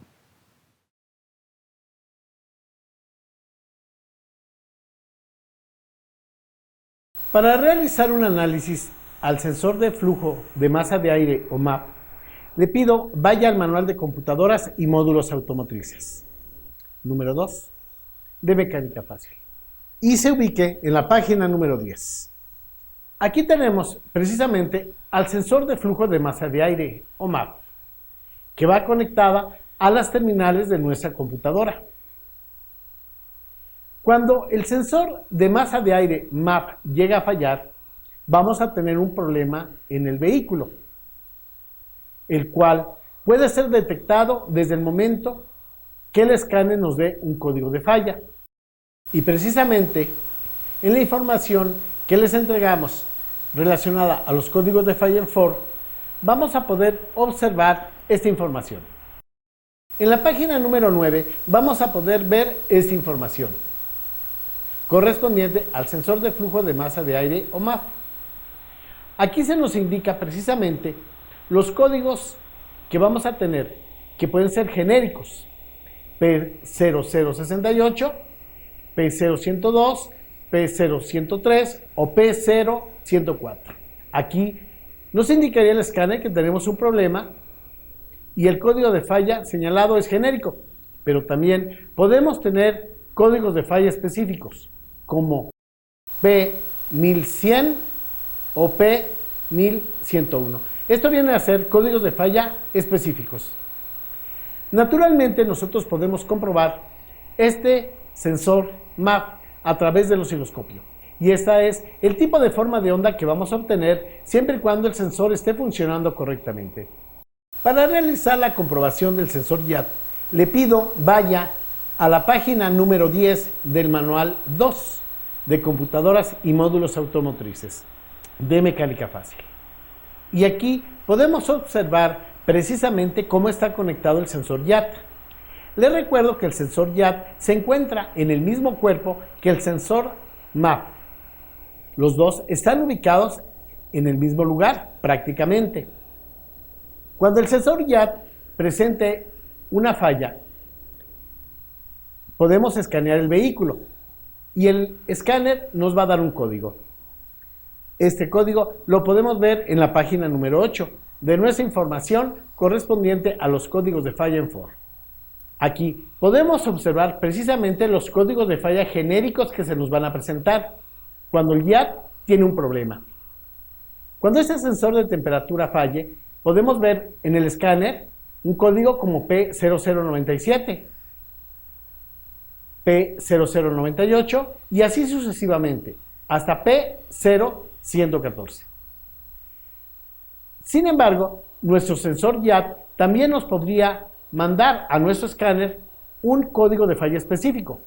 Para realizar un análisis al sensor de flujo de masa de aire o MAP, le pido vaya al manual de computadoras y módulos automotrices. Número 2, de mecánica fácil. Y se ubique en la página número 10. Aquí tenemos precisamente al sensor de flujo de masa de aire o MAP, que va conectada a las terminales de nuestra computadora. Cuando el sensor de masa de aire MAP llega a fallar, vamos a tener un problema en el vehículo, el cual puede ser detectado desde el momento que el escáner nos dé un código de falla. Y precisamente en la información que les entregamos relacionada a los códigos de falla en Ford, vamos a poder observar esta información. En la página número 9 vamos a poder ver esta información correspondiente al sensor de flujo de masa de aire o MAF. Aquí se nos indica precisamente los códigos que vamos a tener, que pueden ser genéricos: P0068, P0102, P0103 o P0104. Aquí nos indicaría el escáner que tenemos un problema y el código de falla señalado es genérico, pero también podemos tener códigos de falla específicos como P1100 o P1101. Esto viene a ser códigos de falla específicos. Naturalmente nosotros podemos comprobar este sensor MAP a través del osciloscopio. Y esta es el tipo de forma de onda que vamos a obtener siempre y cuando el sensor esté funcionando correctamente. Para realizar la comprobación del sensor YAT, le pido vaya a la página número 10 del manual 2 de computadoras y módulos automotrices de mecánica fácil. Y aquí podemos observar precisamente cómo está conectado el sensor YAT. Les recuerdo que el sensor YAT se encuentra en el mismo cuerpo que el sensor MAP. Los dos están ubicados en el mismo lugar, prácticamente. Cuando el sensor YAT presente una falla, podemos escanear el vehículo y el escáner nos va a dar un código. Este código lo podemos ver en la página número 8 de nuestra información correspondiente a los códigos de falla en Ford. Aquí podemos observar precisamente los códigos de falla genéricos que se nos van a presentar cuando el YAT tiene un problema. Cuando este sensor de temperatura falle, podemos ver en el escáner un código como P0097, P0098 y así sucesivamente, hasta P0114. Sin embargo, nuestro sensor YAT también nos podría mandar a nuestro escáner un código de falla específico,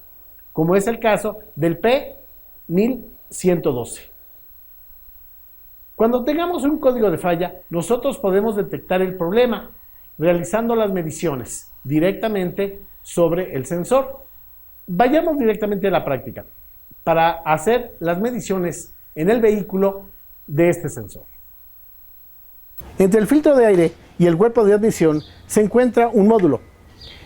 como es el caso del P1112. Cuando tengamos un código de falla, nosotros podemos detectar el problema realizando las mediciones directamente sobre el sensor. Vayamos directamente a la práctica para hacer las mediciones en el vehículo de este sensor. Entre el filtro de aire y el cuerpo de admisión se encuentra un módulo,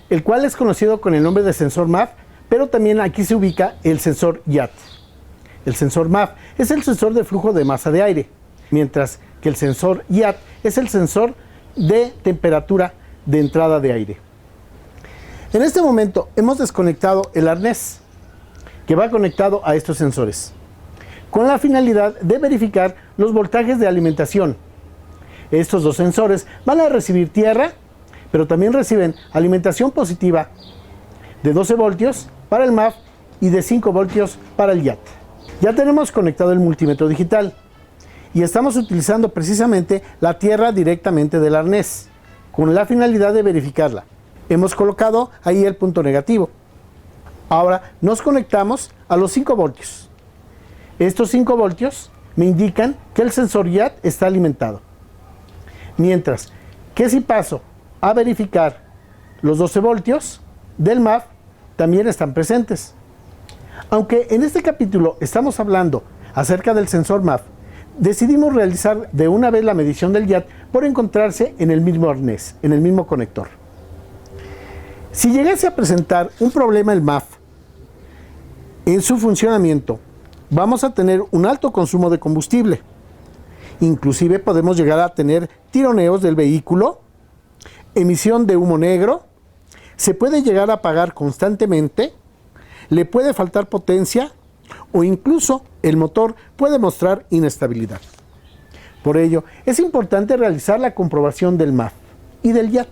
el cual es conocido con el nombre de sensor MAF, pero también aquí se ubica el sensor YAT. El sensor MAF es el sensor de flujo de masa de aire, mientras que el sensor YAT es el sensor de temperatura de entrada de aire. En este momento hemos desconectado el arnés que va conectado a estos sensores, con la finalidad de verificar los voltajes de alimentación. Estos dos sensores van a recibir tierra, pero también reciben alimentación positiva de 12 voltios para el MAF y de 5 voltios para el YAT. Ya tenemos conectado el multímetro digital y estamos utilizando precisamente la tierra directamente del arnés, con la finalidad de verificarla. Hemos colocado ahí el punto negativo. Ahora nos conectamos a los 5 voltios. Estos 5 voltios me indican que el sensor YAT está alimentado. Mientras que si paso a verificar los 12 voltios del MAF, también están presentes. Aunque en este capítulo estamos hablando acerca del sensor MAF, decidimos realizar de una vez la medición del YAT por encontrarse en el mismo arnés, en el mismo conector. Si llegase a presentar un problema el MAF en su funcionamiento, vamos a tener un alto consumo de combustible. Inclusive podemos llegar a tener tironeos del vehículo, emisión de humo negro, se puede llegar a apagar constantemente, le puede faltar potencia o incluso el motor puede mostrar inestabilidad. Por ello, es importante realizar la comprobación del MAF y del YAT.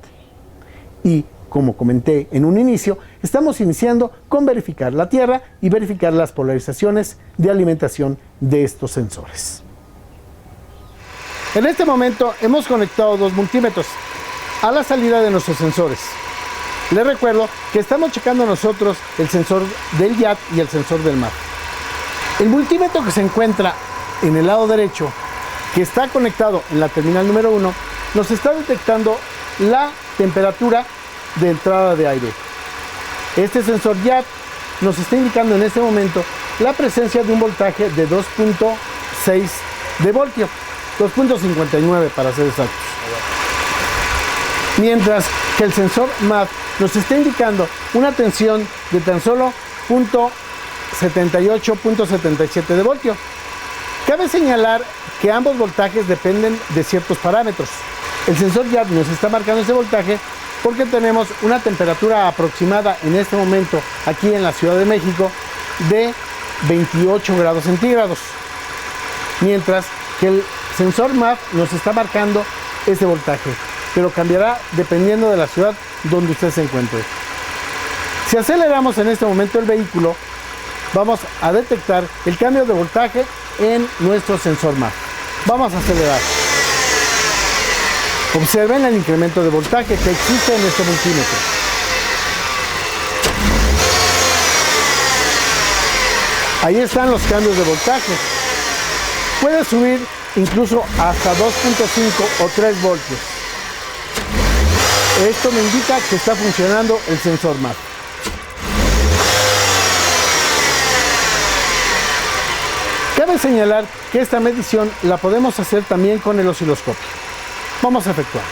Y como comenté en un inicio, estamos iniciando con verificar la tierra y verificar las polarizaciones de alimentación de estos sensores. En este momento hemos conectado 2 multímetros a la salida de nuestros sensores. Les recuerdo que estamos checando nosotros el sensor del YAT y el sensor del MAT. El multímetro que se encuentra en el lado derecho, que está conectado en la terminal número 1, nos está detectando la temperatura de entrada de aire. Este sensor YAT nos está indicando en este momento la presencia de un voltaje de 2.6 de voltio, 2.59 para ser exactos. Mientras que el sensor MAT nos está indicando una tensión de tan solo 0.78-0.77 de voltio. Cabe señalar que ambos voltajes dependen de ciertos parámetros. El sensor YAT nos está marcando ese voltaje porque tenemos una temperatura aproximada en este momento aquí en la Ciudad de México de 28 grados centígrados, mientras que el sensor MAT nos está marcando ese voltaje, pero cambiará dependiendo de la ciudad donde usted se encuentre. Si aceleramos en este momento el vehículo, vamos a detectar el cambio de voltaje en nuestro sensor MAT. Vamos a acelerar. Observen el incremento de voltaje que existe en este multímetro. Ahí están los cambios de voltaje. Puede subir incluso hasta 2.5 o 3 voltios. Esto me indica que está funcionando el sensor MAT. Cabe señalar que esta medición la podemos hacer también con el osciloscopio. Vamos a efectuar.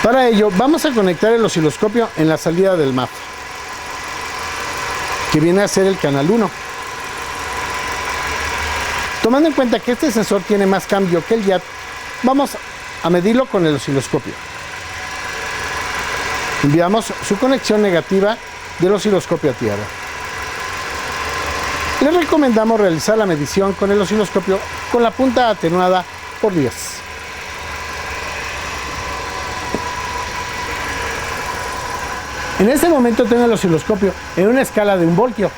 Para ello vamos a conectar el osciloscopio en la salida del MAT, que viene a ser el canal 1. Tomando en cuenta que este sensor tiene más cambio que el YAT, vamos a medirlo con el osciloscopio. Enviamos su conexión negativa del osciloscopio a tierra. Les recomendamos realizar la medición con el osciloscopio con la punta atenuada por 10. En este momento tengo el osciloscopio en una escala de 1 voltio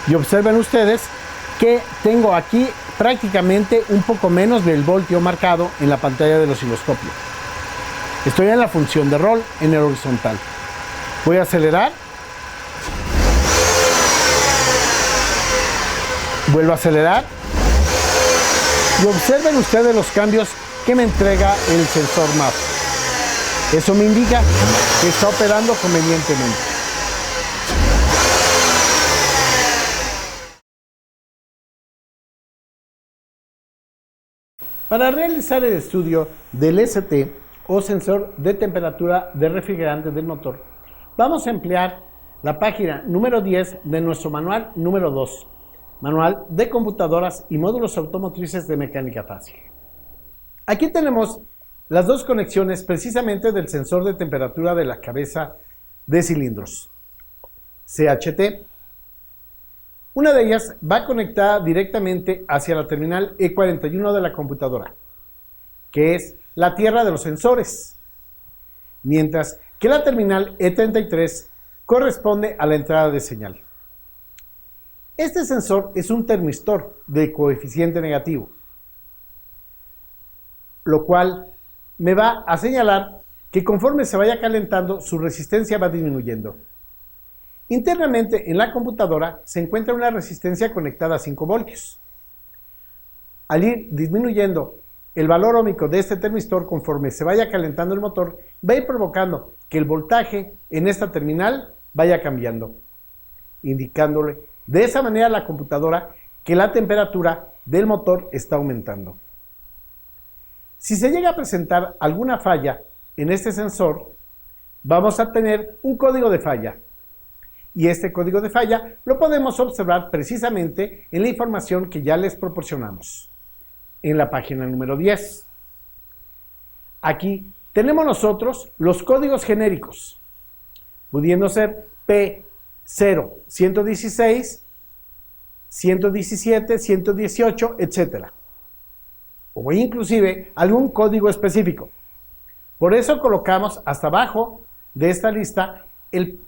y observen ustedes que tengo aquí prácticamente un poco menos del voltio marcado en la pantalla del osciloscopio. Estoy en la función de rol en el horizontal. Voy a acelerar. Vuelvo a acelerar. Y observen ustedes los cambios que me entrega el sensor MAT. Eso me indica que está operando convenientemente. Para realizar el estudio del ST o sensor de temperatura de refrigerante del motor, vamos a emplear la página número 10 de nuestro manual número 2, Manual de Computadoras y Módulos Automotrices de Mecánica Fácil. Aquí tenemos las dos conexiones precisamente del sensor de temperatura de la cabeza de cilindros, CHT. Una de ellas va conectada directamente hacia la terminal E41 de la computadora, que es la tierra de los sensores, mientras que la terminal E33 corresponde a la entrada de señal. Este sensor es un termistor de coeficiente negativo, lo cual me va a señalar que conforme se vaya calentando, su resistencia va disminuyendo. Internamente en la computadora se encuentra una resistencia conectada a 5 voltios. Al ir disminuyendo el valor óhmico de este termistor conforme se vaya calentando el motor, va a ir provocando que el voltaje en esta terminal vaya cambiando, indicándole de esa manera a la computadora que la temperatura del motor está aumentando. Si se llega a presentar alguna falla en este sensor, vamos a tener un código de falla. Y este código de falla lo podemos observar precisamente en la información que ya les proporcionamos, en la página número 10. Aquí tenemos nosotros los códigos genéricos, pudiendo ser P0, 116, 117, 118, etc. O inclusive algún código específico. Por eso colocamos hasta abajo de esta lista el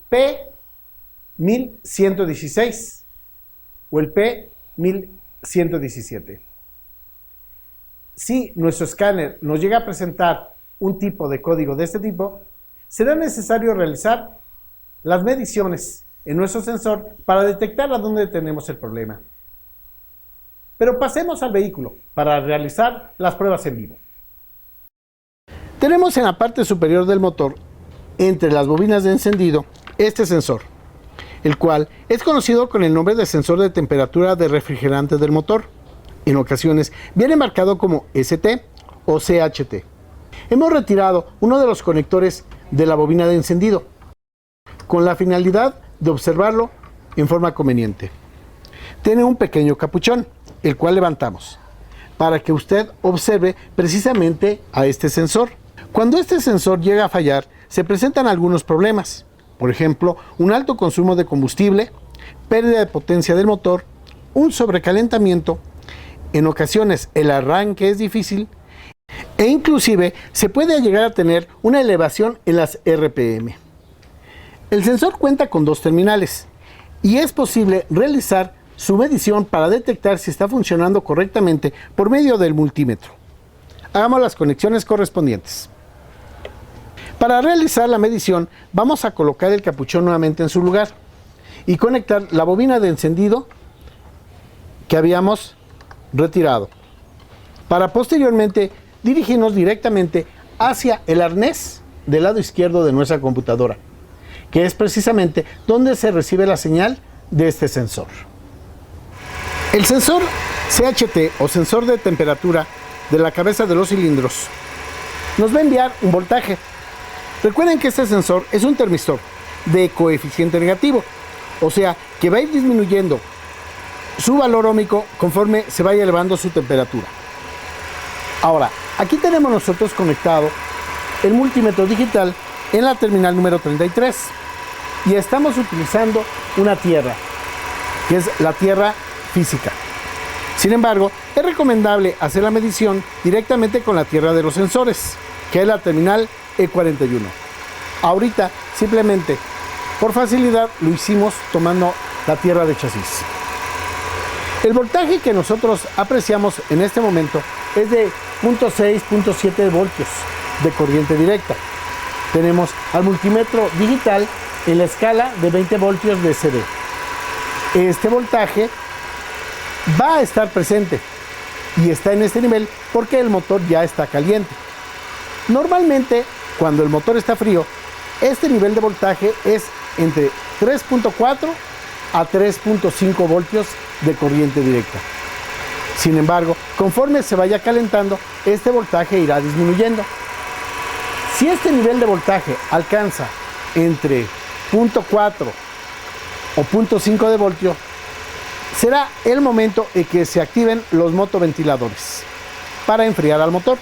P1116 o el P1117. Si nuestro escáner nos llega a presentar un tipo de código de este tipo, será necesario realizar las mediciones en nuestro sensor para detectar a dónde tenemos el problema. Pero pasemos al vehículo para realizar las pruebas en vivo. Tenemos en la parte superior del motor, entre las bobinas de encendido, este sensor, el cual es conocido con el nombre de sensor de temperatura de refrigerante del motor. En ocasiones viene marcado como ST o CHT. Hemos retirado uno de los conectores de la bobina de encendido, con la finalidad de observarlo en forma conveniente. Tiene un pequeño capuchón, el cual levantamos, para que usted observe precisamente a este sensor. Cuando este sensor llega a fallar, se presentan algunos problemas. Por ejemplo, un alto consumo de combustible, pérdida de potencia del motor, un sobrecalentamiento, en ocasiones el arranque es difícil e inclusive se puede llegar a tener una elevación en las RPM. El sensor cuenta con dos terminales y es posible realizar su medición para detectar si está funcionando correctamente por medio del multímetro. Hagamos las conexiones correspondientes. Para realizar la medición, vamos a colocar el capuchón nuevamente en su lugar y conectar la bobina de encendido que habíamos retirado, para posteriormente dirigirnos directamente hacia el arnés del lado izquierdo de nuestra computadora, que es precisamente donde se recibe la señal de este sensor. El sensor CHT o sensor de temperatura de la cabeza de los cilindros nos va a enviar un voltaje. Recuerden que este sensor es un termistor de coeficiente negativo, o sea que va a ir disminuyendo su valor óhmico conforme se vaya elevando su temperatura. Ahora, aquí tenemos nosotros conectado el multímetro digital en la terminal número 33 y estamos utilizando una tierra, que es la tierra física. Sin embargo, es recomendable hacer la medición directamente con la tierra de los sensores, que es la terminal E41. Ahorita, simplemente, por facilidad, lo hicimos tomando la tierra de chasis. El voltaje que nosotros apreciamos en este momento es de 0.6, 0.7 voltios de corriente directa. Tenemos al multímetro digital en la escala de 20 voltios de CD. Este voltaje va a estar presente y está en este nivel porque el motor ya está caliente. Normalmente, cuando el motor está frío, este nivel de voltaje es entre 3.4 a 3.5 voltios de corriente directa. Sin embargo, conforme se vaya calentando, este voltaje irá disminuyendo. Si este nivel de voltaje alcanza entre 0.4 o 0.5 de voltio, será el momento en que se activen los motoventiladores para enfriar al motor.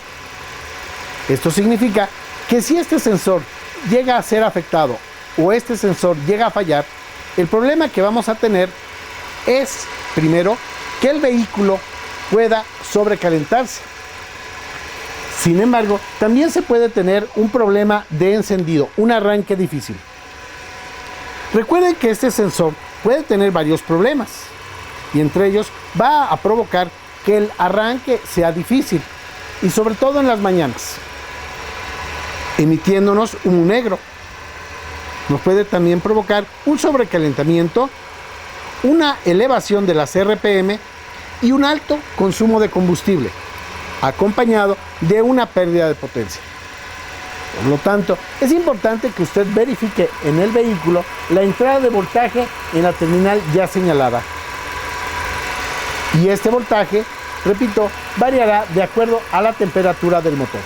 Esto significa que si este sensor llega a ser afectado o este sensor llega a fallar, el problema que vamos a tener es, primero, que el vehículo pueda sobrecalentarse. Sin embargo, también se puede tener un problema de encendido, un arranque difícil. Recuerden que este sensor puede tener varios problemas y entre ellos va a provocar que el arranque sea difícil y sobre todo en las mañanas, emitiéndonos humo negro. Nos puede también provocar un sobrecalentamiento, una elevación de las RPM y un alto consumo de combustible, acompañado de una pérdida de potencia. Por lo tanto, es importante que usted verifique en el vehículo la entrada de voltaje en la terminal ya señalada. Y este voltaje, repito, variará de acuerdo a la temperatura del motor.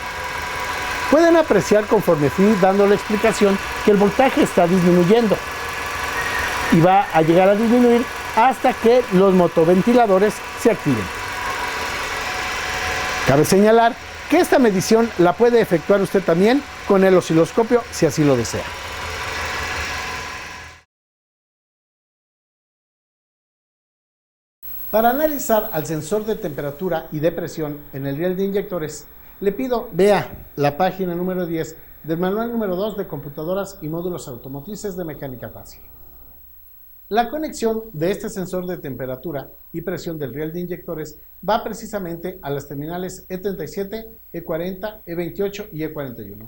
Pueden apreciar conforme fui dando la explicación que el voltaje está disminuyendo y va a llegar a disminuir hasta que los motoventiladores se activen. Cabe señalar que esta medición la puede efectuar usted también con el osciloscopio si así lo desea. Para analizar al sensor de temperatura y de presión en el riel de inyectores, le pido vea la página número 10 del manual número 2 de computadoras y módulos automotrices de mecánica fácil. La conexión de este sensor de temperatura y presión del riel de inyectores va precisamente a las terminales E37, E40, E28 y E41,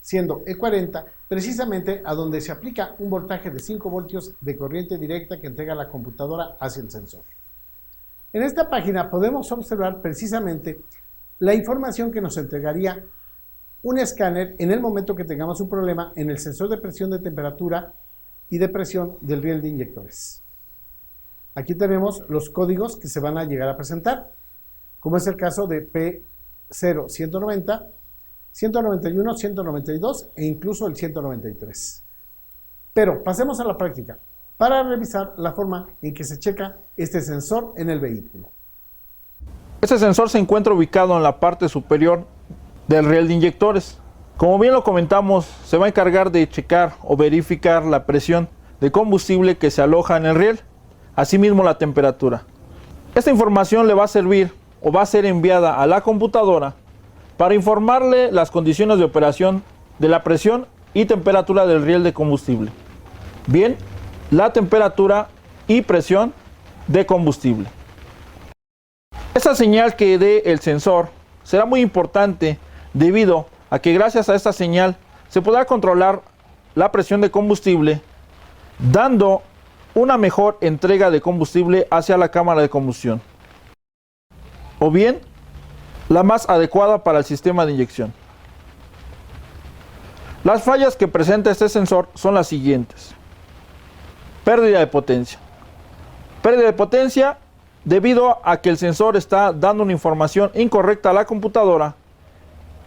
siendo E40 precisamente a donde se aplica un voltaje de 5 voltios de corriente directa que entrega la computadora hacia el sensor. En esta página podemos observar precisamente la información que nos entregaría un escáner en el momento que tengamos un problema en el sensor de presión de temperatura y de presión del riel de inyectores. Aquí tenemos los códigos que se van a llegar a presentar, como es el caso de P0 190, 191, 192 e incluso el 193. Pero pasemos a la práctica para revisar la forma en que se checa este sensor en el vehículo. Este sensor se encuentra ubicado en la parte superior del riel de inyectores. Como bien lo comentamos, se va a encargar de checar o verificar la presión de combustible que se aloja en el riel, asimismo la temperatura. Esta información le va a servir o va a ser enviada a la computadora para informarle las condiciones de operación de la presión y temperatura del riel de combustible. Bien, la temperatura y presión de combustible. Esta señal que dé el sensor será muy importante debido a que gracias a esta señal se podrá controlar la presión de combustible, dando una mejor entrega de combustible hacia la cámara de combustión, o bien la más adecuada para el sistema de inyección. Las fallas que presenta este sensor son las siguientes: pérdida de potencia. Pérdida de potencia debido a que el sensor está dando una información incorrecta a la computadora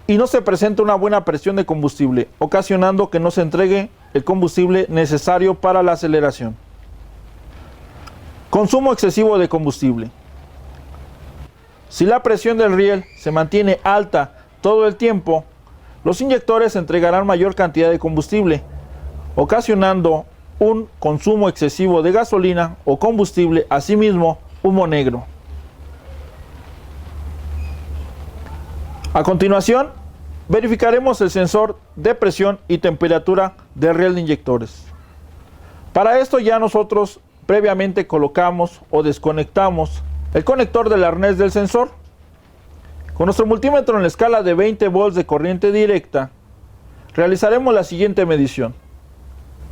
y no se presenta una buena presión de combustible, ocasionando que no se entregue el combustible necesario para la aceleración. Consumo excesivo de combustible. Si la presión del riel se mantiene alta todo el tiempo, los inyectores entregarán mayor cantidad de combustible, ocasionando un consumo excesivo de gasolina o combustible, asimismo humo negro. A continuación, verificaremos el sensor de presión y temperatura del riel de inyectores. Para esto ya nosotros previamente colocamos o desconectamos el conector del arnés del sensor. Con nuestro multímetro en la escala de 20 volts de corriente directa, realizaremos la siguiente medición,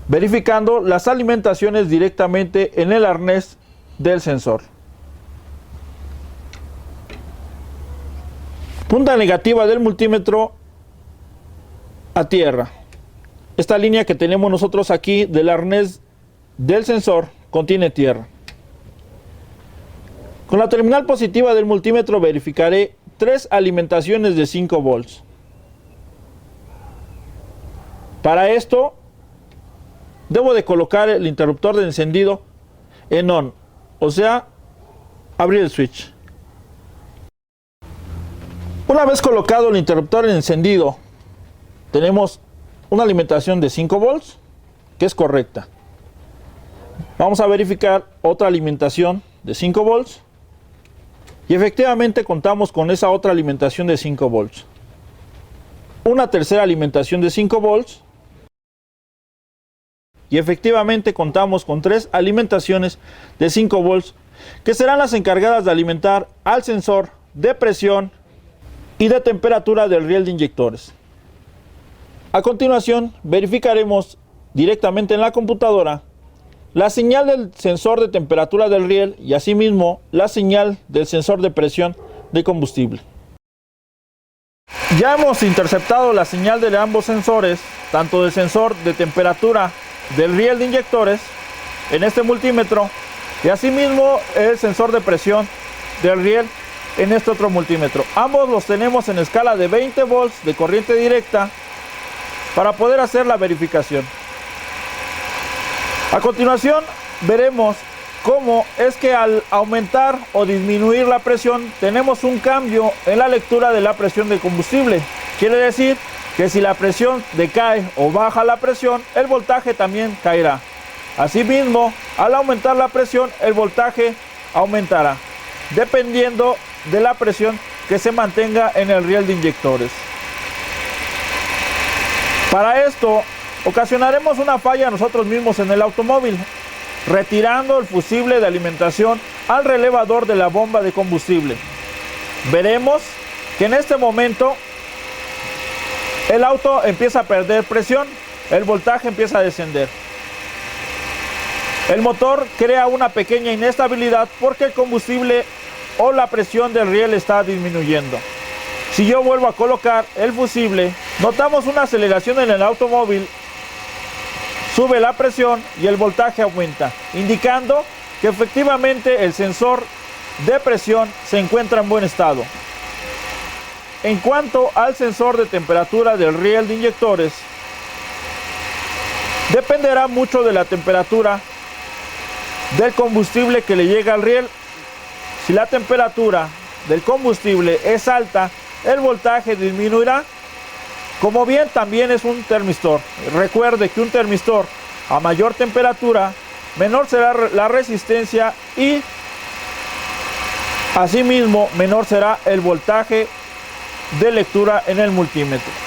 verificando las alimentaciones directamente en el arnés del sensor. Punta negativa del multímetro a tierra. Esta línea que tenemos nosotros aquí del arnés del sensor contiene tierra. Con la terminal positiva del multímetro verificaré 3 alimentaciones de 5 volts. Para esto debo de colocar el interruptor de encendido en on, o sea, abrir el switch. Una vez colocado el interruptor en encendido, tenemos una alimentación de 5 volts, que es correcta. Vamos a verificar otra alimentación de 5 volts. Y efectivamente contamos con esa otra alimentación de 5 volts. Una tercera alimentación de 5 volts. Y efectivamente contamos con 3 alimentaciones de 5 volts que serán las encargadas de alimentar al sensor de presión y de temperatura del riel de inyectores. A continuación verificaremos directamente en la computadora la señal del sensor de temperatura del riel y asimismo la señal del sensor de presión de combustible. Ya hemos interceptado la señal de ambos sensores, tanto del sensor de temperatura del riel de inyectores en este multímetro y asimismo el sensor de presión del riel en este otro multímetro. Ambos los tenemos en escala de 20 volts de corriente directa para poder hacer la verificación. A continuación veremos cómo es que al aumentar o disminuir la presión tenemos un cambio en la lectura de la presión de combustible. Quiere decir que si la presión decae o baja la presión, el voltaje también caerá. Asimismo, al aumentar la presión, el voltaje aumentará, dependiendo de la presión que se mantenga en el riel de inyectores. Para esto, ocasionaremos una falla nosotros mismos en el automóvil, retirando el fusible de alimentación al relevador de la bomba de combustible. Veremos que en este momento el auto empieza a perder presión, el voltaje empieza a descender. El motor crea una pequeña inestabilidad porque el combustible o la presión del riel está disminuyendo. Si yo vuelvo a colocar el fusible, notamos una aceleración en el automóvil, sube la presión y el voltaje aumenta, indicando que efectivamente el sensor de presión se encuentra en buen estado. En cuanto al sensor de temperatura del riel de inyectores, dependerá mucho de la temperatura del combustible que le llega al riel. Si la temperatura del combustible es alta, el voltaje disminuirá, como bien también es un termistor. Recuerde que un termistor a mayor temperatura, menor será la resistencia y asimismo menor será el voltaje de lectura en el multímetro.